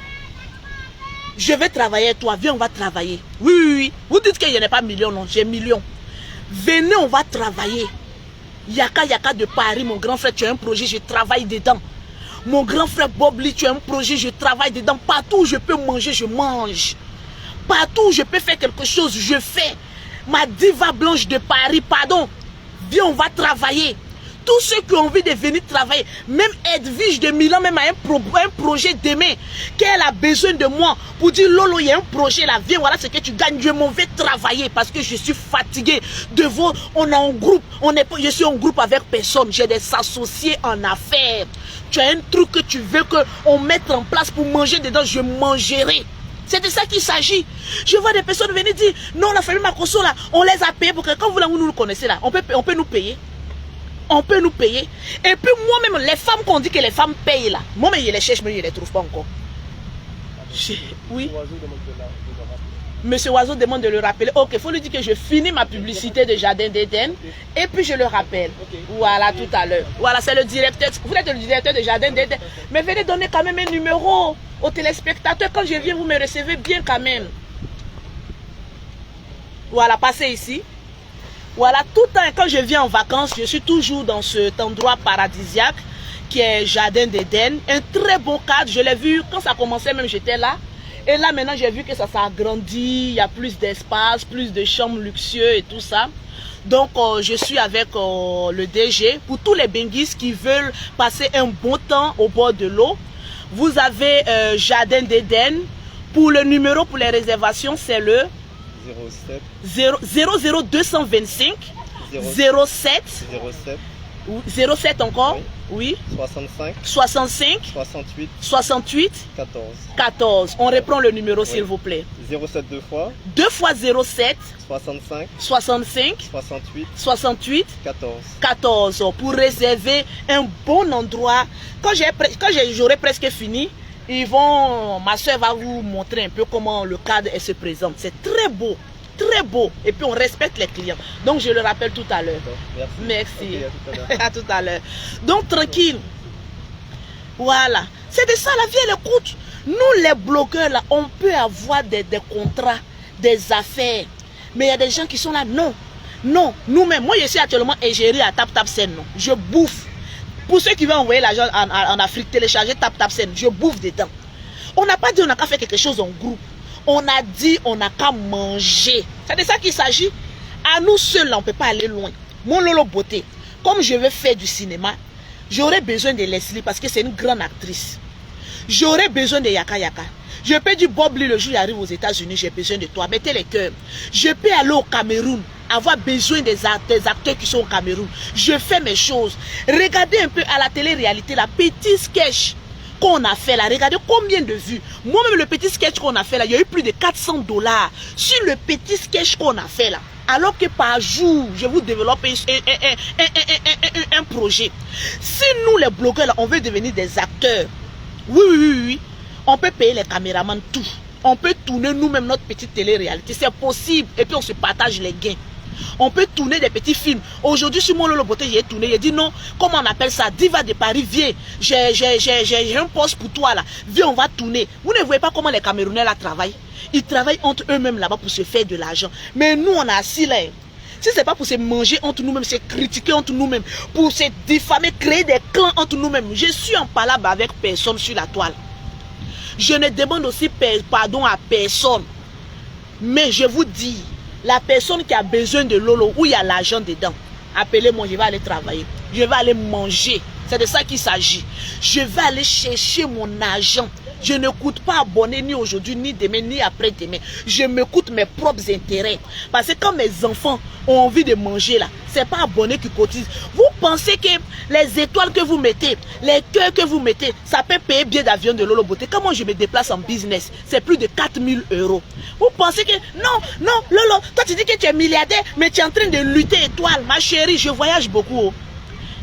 A: je vais travailler avec toi, viens, on va travailler. Oui, oui, oui. Vous dites qu'il n'y en a pas millions, non, j'ai millions. Venez, on va travailler. Yaka de Paris, mon grand frère, tu as un projet, je travaille dedans. Mon grand frère Bob Lee, tu as un projet, je travaille dedans. Partout où je peux manger, je mange. Partout où je peux faire quelque chose, je fais. Ma diva blanche de Paris, pardon. Viens, on va travailler. Tous ceux qui ont envie de venir travailler, même Edwige de Milan, même a un projet demain, qu'elle a besoin de moi pour dire Lolo, il y a un projet là, viens, voilà ce que tu gagnes, je m'en vais travailler parce que je suis fatigué de vous. On a un groupe, je suis en groupe avec personne, j'ai des associés en affaires. Tu as un truc que tu veux qu'on mette en place pour manger dedans, je mangerai. C'est de ça qu'il s'agit. Je vois des personnes venir dire, non, la famille Makosso là, on les a payés pour que quand vous nous connaissez là, on peut nous payer. On peut nous payer. Et puis moi-même, les femmes qu'on dit que les femmes payent là, moi-même je les cherche, mais je ne les trouve pas encore. Oui. Monsieur Oiseau demande de le rappeler. Ok, il faut lui dire que je finis ma publicité de Jardin d'Éden et puis je le rappelle. Voilà, tout à l'heure. Voilà, c'est le directeur. Vous êtes le directeur de Jardin d'Éden. Mais venez donner quand même un numéro aux téléspectateurs. Quand je viens, vous me recevez bien quand même. Voilà, passez ici. Voilà, tout le temps, quand je viens en vacances, je suis toujours dans cet endroit paradisiaque qui est Jardin d'Éden. Un très bon cadre, je l'ai vu quand ça commençait, même j'étais là. Et là, maintenant, j'ai vu que ça s'est agrandi, il y a plus d'espace, plus de chambres luxueux et tout ça. Donc, je suis avec le DG. Pour tous les benguis qui veulent passer un bon temps au bord de l'eau, vous avez Jardin d'Éden. Pour le numéro, pour les réservations, c'est le 00225 07 07 encore, oui. 65 68 14. On reprend le numéro, s'il vous plaît.
B: 07
A: 2 fois 07 65 68 14 pour réserver un bon endroit. Quand j'aurai presque fini, ma soeur va vous montrer un peu comment le cadre se présente. C'est très beau, très beau. Et puis on respecte les clients. Donc je le rappelle tout à l'heure. Merci. Okay, à tout à l'heure. Donc tranquille. Voilà. C'est de ça la vie, elle écoute. Nous les blogueurs là, on peut avoir des contrats, des affaires. Mais il y a des gens qui sont là, non. Non, nous-mêmes, moi je suis actuellement égérie à TapTapSend. Je bouffe. Pour ceux qui veulent envoyer l'argent en Afrique, télécharger TapTapSend, je bouffe dedans. On n'a pas dit on n'a qu'à faire quelque chose en groupe. On a dit on n'a qu'à manger. C'est de ça qu'il s'agit. À nous seuls, on ne peut pas aller loin. Mon Lolo Beauté, comme je veux faire du cinéma, j'aurais besoin de Leslie parce que c'est une grande actrice. J'aurais besoin de Yaka. Je peux dire Bob Lee le jour où il arrive aux États-Unis, j'ai besoin de toi. Mettez les cœurs. Je peux aller au Cameroun, avoir besoin des acteurs qui sont au Cameroun. Je fais mes choses. Regardez un peu à la télé-réalité, la petite sketch qu'on a fait là. Regardez combien de vues. Moi-même, le petit sketch qu'on a fait là, il y a eu plus de 400 $ sur le petit sketch qu'on a fait là. Alors que par jour, je vous développe un projet. Si nous, les blogueurs, là, on veut devenir des acteurs, oui. On peut payer les caméramans, tout. On peut tourner nous-mêmes notre petite télé-réalité. C'est possible. Et puis on se partage les gains. On peut tourner des petits films. Aujourd'hui, sur mon Lolo Beauté, j'ai tourné. J'ai dit non, comment on appelle ça? Diva de Paris, viens. J'ai un poste pour toi là. Viens, on va tourner. Vous ne voyez pas comment les Camerounais là travaillent? Ils travaillent entre eux-mêmes là-bas pour se faire de l'argent. Mais nous, on a assis là. Si ce n'est pas pour se manger entre nous-mêmes, c'est critiquer entre nous-mêmes, pour se diffamer, créer des clans entre nous-mêmes. Je suis en palabre avec personne sur la toile. Je ne demande aussi pardon à personne. Mais je vous dis, la personne qui a besoin de Lolo, où il y a l'argent dedans, appelez-moi, je vais aller travailler. Je vais aller manger. C'est de ça qu'il s'agit. Je vais aller chercher mon argent. Je ne coûte pas abonné ni aujourd'hui, ni demain, ni après-demain. Je me coûte mes propres intérêts. Parce que quand mes enfants ont envie de manger là, ce n'est pas abonné qui cotise. Vous pensez que les étoiles que vous mettez, les cœurs que vous mettez, ça peut payer billet d'avion de Lolo Beauté. Comment je me déplace en business? C'est plus de 4000 €. Vous pensez que... Non, Lolo, toi tu dis que tu es milliardaire, mais tu es en train de lutter étoile. Ma chérie, je voyage beaucoup.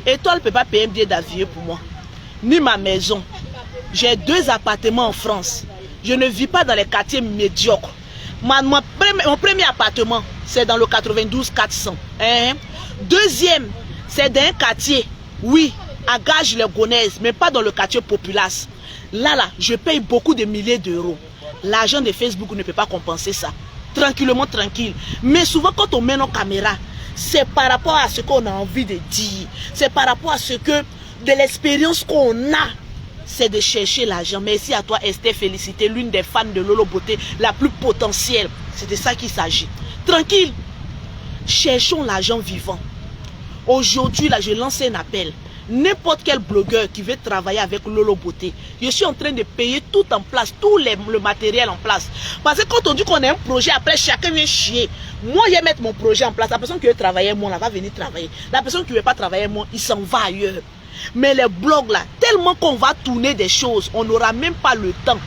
A: Étoile ne peut pas payer un billet d'avion pour moi. Ni ma maison. J'ai 2 appartements en France. Je ne vis pas dans les quartiers médiocres. Mon premier appartement, c'est dans le 92-400. Deuxième, c'est dans un quartier, oui, à Gage-les-Gonaises, mais pas dans le quartier populace. Là, je paye beaucoup de milliers d'euros. L'argent de Facebook ne peut pas compenser ça. Tranquillement, tranquille. Mais souvent, quand on met nos caméras, c'est par rapport à ce qu'on a envie de dire. C'est par rapport à ce que, de l'expérience qu'on a. C'est de chercher l'argent. Merci à toi Esther Félicité, l'une des fans de Lolo Beauté, la plus potentielle. C'est de ça qu'il s'agit. Tranquille. Cherchons l'argent vivant. Aujourd'hui, là, je lance un appel. N'importe quel blogueur qui veut travailler avec Lolo Beauté, je suis en train de payer tout en place, tout le matériel en place. Parce que quand on dit qu'on a un projet, après chacun vient chier. Moi, je vais mettre mon projet en place. La personne qui veut travailler, moi, là, va venir travailler. La personne qui ne veut pas travailler, moi, il s'en va ailleurs. Mais les blogs là, tellement qu'on va tourner des choses, on n'aura même pas le temps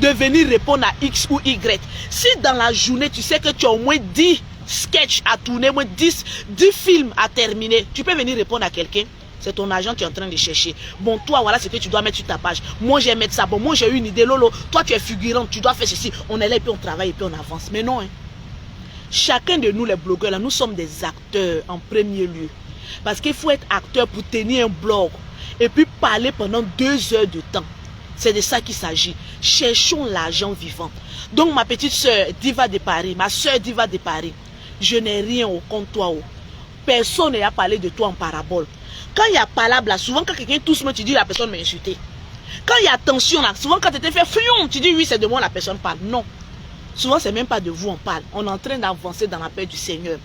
A: de venir répondre à X ou Y. Si dans la journée, tu sais que tu as au moins 10 sketchs à tourner, au moins 10 films à terminer, tu peux venir répondre à quelqu'un. C'est ton argent que tu es en train de chercher. Bon, toi, voilà ce que tu dois mettre sur ta page. Moi, je vais mettre ça. Bon, moi, j'ai eu une idée. Lolo, toi, tu es figurante, tu dois faire ceci. On est là et puis on travaille et puis on avance. Mais non, hein. Chacun de nous, les blogueurs, là, nous sommes des acteurs en premier lieu. Parce qu'il faut être acteur pour tenir un blog et puis parler pendant 2 heures de temps. C'est de ça qu'il s'agit. Cherchons l'argent vivant. Donc ma petite soeur Diva de Paris, ma soeur Diva de Paris, je n'ai rien au compte toi. Personne n'a parlé de toi en parabole. Quand il y a palabre là, souvent quand quelqu'un tousse moi, tu dis la personne m'a insulté. Quand il y a tension là, souvent quand tu t'es fait fion, tu dis oui c'est de moi la personne parle. Non. Souvent c'est même pas de vous on parle. On est en train d'avancer dans la paix du Seigneur.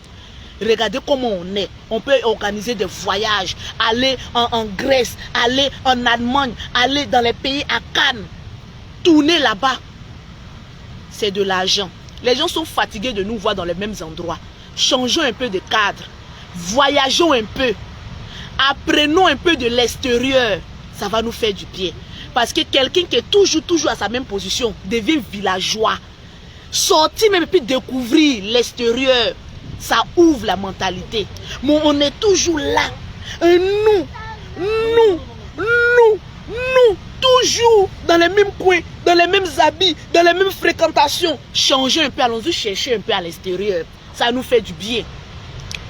A: Regardez comment on est. On peut organiser des voyages, aller en Grèce, aller en Allemagne, aller dans les pays à Cannes, tourner là-bas. C'est de l'argent. Les gens sont fatigués de nous voir dans les mêmes endroits. Changeons un peu de cadre. Voyageons un peu. Apprenons un peu de l'extérieur. Ça va nous faire du bien. Parce que quelqu'un qui est toujours à sa même position devient villageois. Sortir même et puis découvrir l'extérieur. Ça ouvre la mentalité. Mais on est toujours là. Et nous, toujours dans les mêmes coins, dans les mêmes habits, dans les mêmes fréquentations. Changer un peu, allons-y chercher un peu à l'extérieur. Ça nous fait du bien.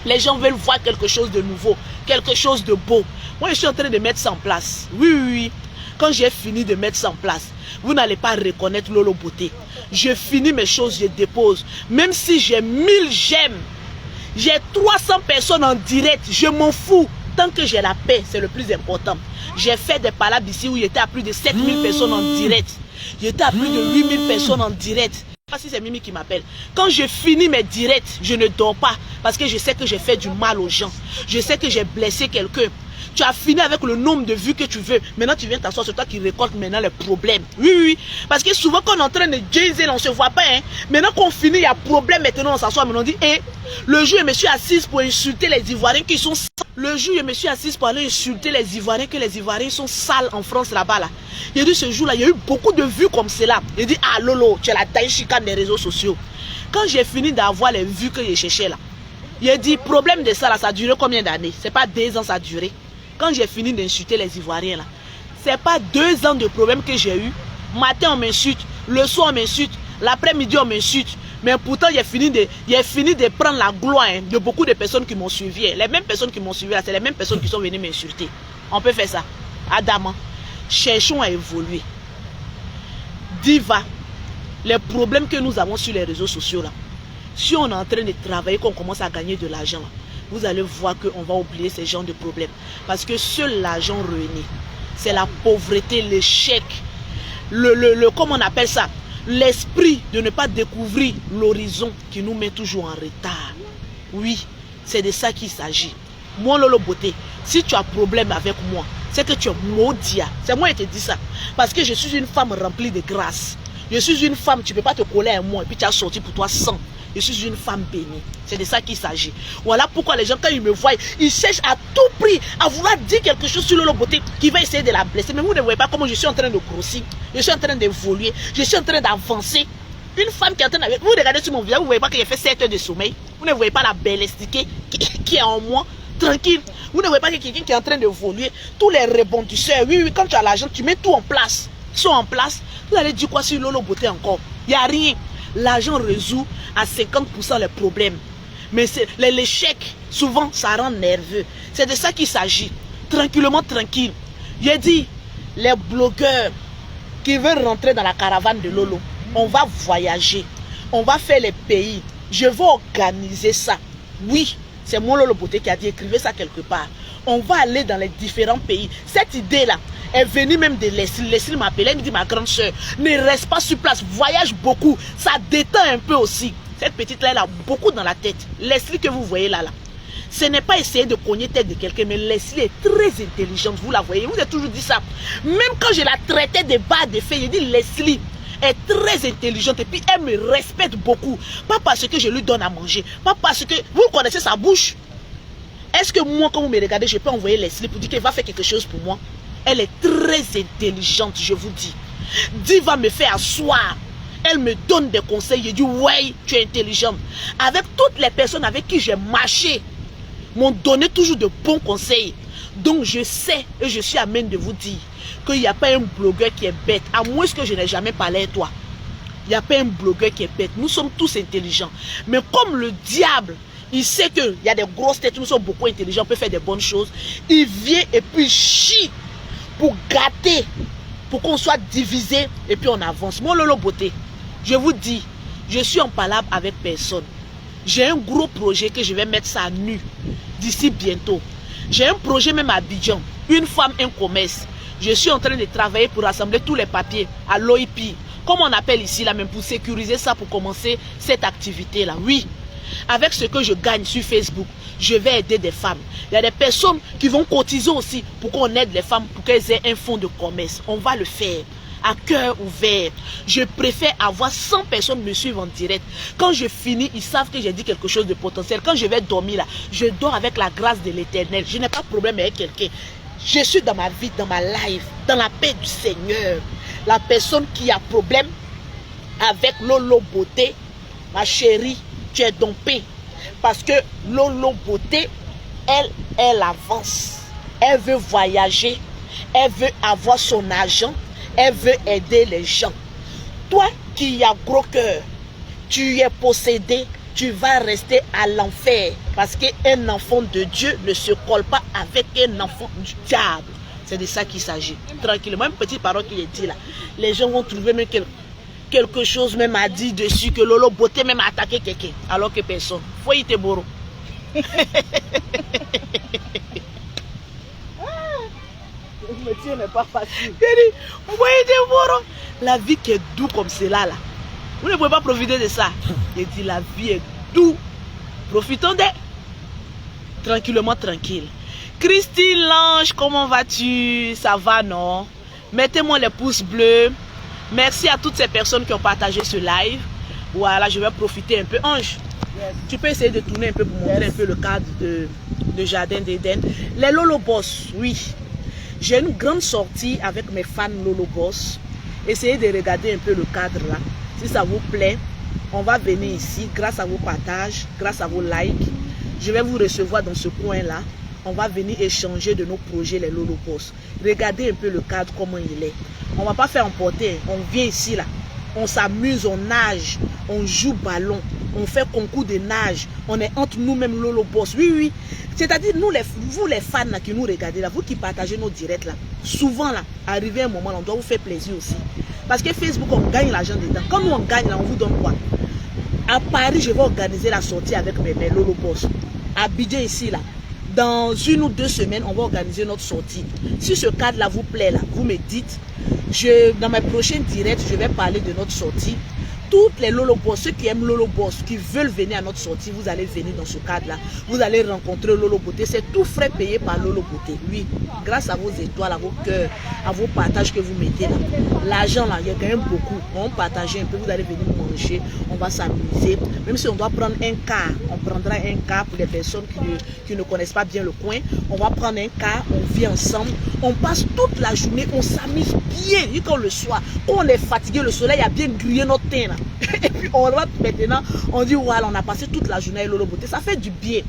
A: Les gens veulent voir quelque chose de nouveau, quelque chose de beau. Moi, je suis en train de mettre ça en place. Oui. Quand j'ai fini de mettre ça en place, vous n'allez pas reconnaître Lolo Beauté. Je finis mes choses, je dépose. Même si j'ai 1000 j'aime, j'ai 300 personnes en direct, je m'en fous. Tant que j'ai la paix, c'est le plus important. J'ai fait des palabres ici où j'étais à plus de 7000 personnes en direct. J'étais à plus de 8000 personnes en direct. Je ne sais pas si c'est Mimi qui m'appelle. Quand je finis mes directs, je ne dors pas. Parce que je sais que j'ai fait du mal aux gens. Je sais que j'ai blessé quelqu'un. Tu as fini avec le nombre de vues que tu veux. Maintenant, tu viens t'asseoir, c'est toi qui récolte maintenant les problèmes. Oui. Parce que souvent, quand on est en train de jazzer, on ne se voit pas. Hein. Maintenant qu'on finit, il y a problème. Maintenant, on s'assoit. Maintenant, on dit, le jour, je me suis assise pour insulter les Ivoiriens qui sont sales. Le jour, je me suis assise pour aller insulter les Ivoiriens, que les Ivoiriens sont sales en France, là-bas. Là. Il a dit, ce jour-là, il y a eu beaucoup de vues comme cela. Il dit, ah, Lolo, tu es la taille chicane des réseaux sociaux. Quand j'ai fini d'avoir les vues que j'ai cherchées là, il a dit, problème de ça, là, ça a duré combien d'années? C'est pas 2 ans, ça a duré. Quand j'ai fini d'insulter les Ivoiriens là, c'est pas 2 ans de problème que j'ai eu. Matin on m'insulte, le soir on m'insulte, l'après-midi on m'insulte. Mais pourtant, il a fini de prendre la gloire de beaucoup de personnes qui m'ont suivi. Les mêmes personnes qui m'ont suivi, c'est les mêmes personnes qui sont venues m'insulter. On peut faire ça. Adam, cherchons à évoluer. Diva, les problèmes que nous avons sur les réseaux sociaux, là, si on est en train de travailler, qu'on commence à gagner de l'argent, vous allez voir qu'on va oublier ces genres de problèmes. Parce que seul l'argent réuni, c'est la pauvreté, l'échec, comment on appelle ça, l'esprit de ne pas découvrir l'horizon qui nous met toujours en retard. Oui, c'est de ça qu'il s'agit. Moi, Lolo Beauté, si tu as problème avec moi, c'est que tu es maudit. C'est moi qui te dis ça. Parce que je suis une femme remplie de grâce. Je suis une femme, tu ne peux pas te coller à moi et puis tu as sorti pour toi 100. Je suis une femme bénie. C'est de ça qu'il s'agit. Voilà pourquoi les gens, quand ils me voient, ils cherchent à tout prix à vouloir dire quelque chose sur Lolo Beauté qui va essayer de la blesser. Mais vous ne voyez pas comment je suis en train de grossir. Je suis en train d'évoluer. Je suis en train d'avancer. Une femme qui est en train de... Vous regardez sur mon visage, vous ne voyez pas que j'ai fait 7 heures de sommeil. Vous ne voyez pas la belle estiquée qui est en moi. Tranquille. Vous ne voyez pas que quelqu'un qui est en train d'évoluer. Tous les rebondisseurs. Oui, quand tu as l'argent, tu mets tout en place. Ils sont en place. Vous allez dire quoi sur Lolo Beauté encore? Il n'y a rien. L'argent résout à 50% les problèmes. Mais l'échec, souvent, ça rend nerveux. C'est de ça qu'il s'agit. Tranquillement, tranquille. J'ai dit, les blogueurs qui veulent rentrer dans la caravane de Lolo, on va voyager. On va faire les pays. Je vais organiser ça. Oui, c'est moi Lolo Beauté qui a dit, écrivez ça quelque part. On va aller dans les différents pays. Cette idée-là est venue même de Leslie. Leslie m'appelait, elle me dit, ma grande soeur, ne reste pas sur place, voyage beaucoup. Ça détend un peu aussi. Cette petite-là, elle a beaucoup dans la tête. Leslie que vous voyez là, ce n'est pas essayer de cogner tête de quelqu'un, mais Leslie est très intelligente. Vous la voyez, vous avez toujours dit ça. Même quand je la traitais de bas de fées, j'ai dit, Leslie est très intelligente et puis elle me respecte beaucoup. Pas parce que je lui donne à manger, pas parce que vous connaissez sa bouche. Est-ce que moi, quand vous me regardez, je peux envoyer Leslie pour dire qu'elle va faire quelque chose pour moi? Elle est très intelligente, je vous dis. Diva me fait asseoir. Elle me donne des conseils. Je dis, ouais, tu es intelligente. Avec toutes les personnes avec qui j'ai marché, m'ont donné toujours de bons conseils. Donc, je sais et je suis amène de vous dire qu'il n'y a pas un blogueur qui est bête. À moins que je n'ai jamais parlé à toi. Il n'y a pas un blogueur qui est bête. Nous sommes tous intelligents. Mais comme le diable, il sait qu'il y a des grosses têtes, nous sommes beaucoup intelligents, on peut faire des bonnes choses. Il vient et puis chie pour gâter, pour qu'on soit divisé et puis on avance. Moi, Lolo Beauté, je vous dis, je suis en palabre avec personne. J'ai un gros projet que je vais mettre ça à nu d'ici bientôt. J'ai un projet même à Abidjan, une femme, un commerce. Je suis en train de travailler pour rassembler tous les papiers à l'OIP, comme on appelle ici là même, pour sécuriser ça, pour commencer cette activité là. Oui, avec ce que je gagne sur Facebook, je vais aider des femmes. Il y a des personnes qui vont cotiser aussi pour qu'on aide les femmes, pour qu'elles aient un fonds de commerce. On va le faire à cœur ouvert. Je préfère avoir 100 personnes me suivre en direct. Quand je finis, ils savent que j'ai dit quelque chose de potentiel. Quand je vais dormir là, je dors avec la grâce de l'Éternel. Je n'ai pas de problème avec quelqu'un. Je suis dans ma vie, dans ma life, dans la paix du Seigneur. La personne qui a problème avec Lolo Beauté, ma chérie, tu es dompée. Parce que Lolo Beauté, elle avance. Elle veut voyager. Elle veut avoir son argent. Elle veut aider les gens. Toi qui as gros cœur, tu es possédé, tu vas rester à l'enfer. Parce qu'un enfant de Dieu ne se colle pas avec un enfant du diable. C'est de ça qu'il s'agit. Tranquillement, une petite parole qu'il est dit là. Les gens vont trouver même quelque chose même à dire dessus, que Lolo Beauté même a attaqué quelqu'un. Alors que personne. Faut y te boro.
B: Le métier n'est pas facile.
A: La vie qui est douce comme cela là. Vous ne pouvez pas profiter de ça. Il dit la vie est douce. Profitons d'elle. Tranquillement, tranquille. Christine Lange, comment vas-tu? Ça va, non? Mettez-moi les pouces bleus. Merci à toutes ces personnes qui ont partagé ce live. Voilà, je vais profiter un peu. Ange, tu peux essayer de tourner un peu pour montrer un peu le cadre de Jardin d'Éden. Les Lolo Boss, oui. J'ai une grande sortie avec mes fans Lolo Boss. Essayez de regarder un peu le cadre là. Si ça vous plaît, on va venir ici grâce à vos partages, grâce à vos likes. Je vais vous recevoir dans ce coin là. On va venir échanger de nos projets les Lolo Boss. Regardez un peu le cadre, comment il est. On ne va pas faire emporter. On vient ici là. On s'amuse, on nage. on joue ballon, on fait concours de nage, on est entre nous-mêmes Lolo Boss. Oui, oui. C'est-à-dire, vous les fans là, qui nous regardez là, vous qui partagez nos directs là, souvent là, arrivé un moment là, on doit vous faire plaisir aussi. Parce que Facebook, on gagne l'argent dedans. Quand nous on gagne là, on vous donne quoi? À Paris, je vais organiser la sortie avec mes Lolo Boss. À Abidjan ici là. Dans 1 ou 2 semaines, on va organiser notre sortie. Si ce cadre-là vous plaît, là, vous me dites, dans mes prochains directs, je vais parler de notre sortie. Toutes les Lolo Boss, ceux qui aiment Lolo Boss, qui veulent venir à notre sortie, vous allez venir dans ce cadre-là. Vous allez rencontrer Lolo Beauté. C'est tout frais payé par Lolo Beauté. Oui, grâce à vos étoiles, à vos cœurs, à vos partages que vous mettez là. L'argent là, il y a quand même beaucoup. On partage un peu, vous allez venir manger, on va s'amuser. Même si on doit prendre un car, on prendra un car pour les personnes qui ne connaissent pas bien le coin. On va prendre un car, on vit ensemble. On passe toute la journée, on s'amuse bien. Et quand le soir, quand on est fatigué, le soleil a bien grillé notre teint là. Et puis on va maintenant, on dit voilà, on a passé toute la journée à Lolo Beauté. Ça fait du bien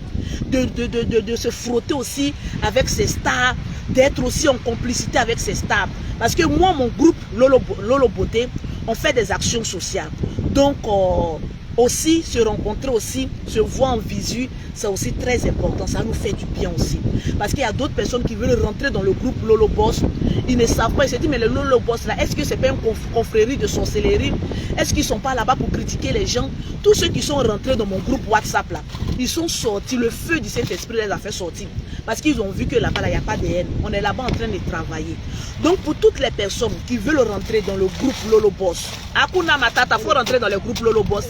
A: de se frotter aussi avec ces stars, d'être aussi en complicité avec ces stars. Parce que moi, mon groupe Lolo Beauté, on fait des actions sociales. Donc aussi se rencontrer aussi, se voir en visu, c'est aussi très important, ça nous fait du bien aussi. Parce qu'il y a d'autres personnes qui veulent rentrer dans le groupe Lolo Boss, ils ne savent pas, ils se disent mais le Lolo Boss là, est-ce que c'est pas une confrérie de sorcellerie? Est-ce qu'ils sont pas là-bas pour critiquer les gens? Tous ceux qui sont rentrés dans mon groupe WhatsApp là, ils sont sortis, le feu du Saint-Esprit les a fait sortir. Parce qu'ils ont vu que là-bas, il n'y a pas de haine. On est là-bas en train de travailler. Donc, pour toutes les personnes qui veulent rentrer dans le groupe Lolo Boss, Akuna Matata, il faut rentrer dans le groupe Lolo Boss.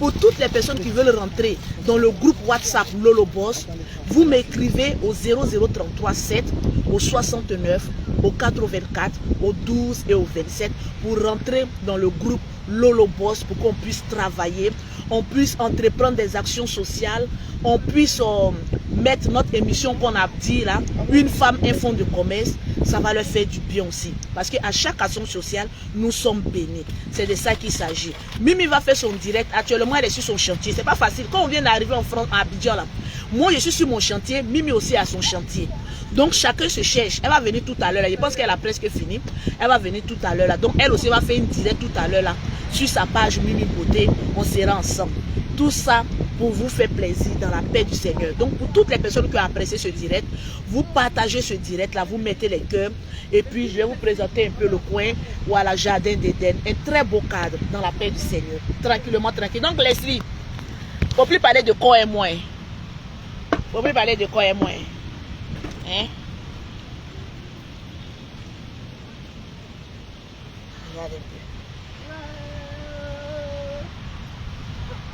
A: Pour toutes les personnes qui veulent rentrer dans le groupe WhatsApp Lolo Boss, vous m'écrivez au 0033 7, au 69, au 84, au 12 et au 27 pour rentrer dans le groupe Lolo Boss pour qu'on puisse travailler, on puisse entreprendre des actions sociales, on puisse mettre notre émission qu'on a dit là, une femme, un fonds de commerce, ça va leur faire du bien aussi. Parce qu'à chaque action sociale, nous sommes bénis. C'est de ça qu'il s'agit. Mimi va faire son direct. Actuellement, elle est sur son chantier. C'est pas facile. Quand on vient d'arriver en France, à Abidjan là, moi je suis sur mon chantier, Mimi aussi a son chantier. Donc chacun se cherche. Elle va venir tout à l'heure. Je pense qu'elle a presque fini. Elle va venir tout à l'heure là. Donc elle aussi va faire une direct tout à l'heure là. Sur sa page Mimi Beauté, on sera ensemble. Tout ça pour vous faire plaisir dans la paix du Seigneur. Donc pour toutes les personnes qui ont apprécié ce direct, vous partagez ce direct là, vous mettez les cœurs. Et puis je vais vous présenter un peu le coin, voilà, Jardin d'Éden. Un très beau cadre dans la paix du Seigneur. Tranquillement, tranquille. Donc Leslie, il ne faut plus parler de quoi et moi. Il ne faut plus parler de quoi et moi. Hein? Regardez un peu.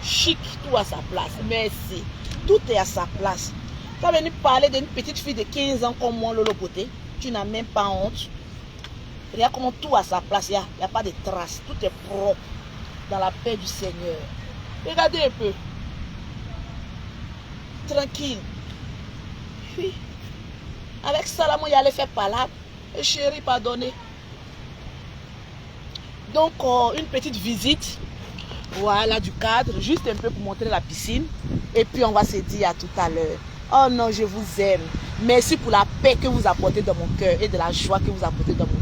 A: Chic, tout à sa place. Merci. Tout est à sa place. Tu vas venir parler d'une petite fille de 15 ans comme moi, Lolo Beauté. Tu n'as même pas honte. Regarde comment tout à sa place. Il n'y a pas de traces. Tout est propre dans la paix du Seigneur. Regardez un peu. Tranquille. Puis, avec Salomon, il allait faire palabre. Et chérie, pardonnez. Donc, une petite visite. Voilà, du cadre. Juste un peu pour montrer la piscine. Et puis, on va se dire à tout à l'heure. Oh non, je vous aime. Merci pour la paix que vous apportez dans mon cœur et de la joie que vous apportez dans mon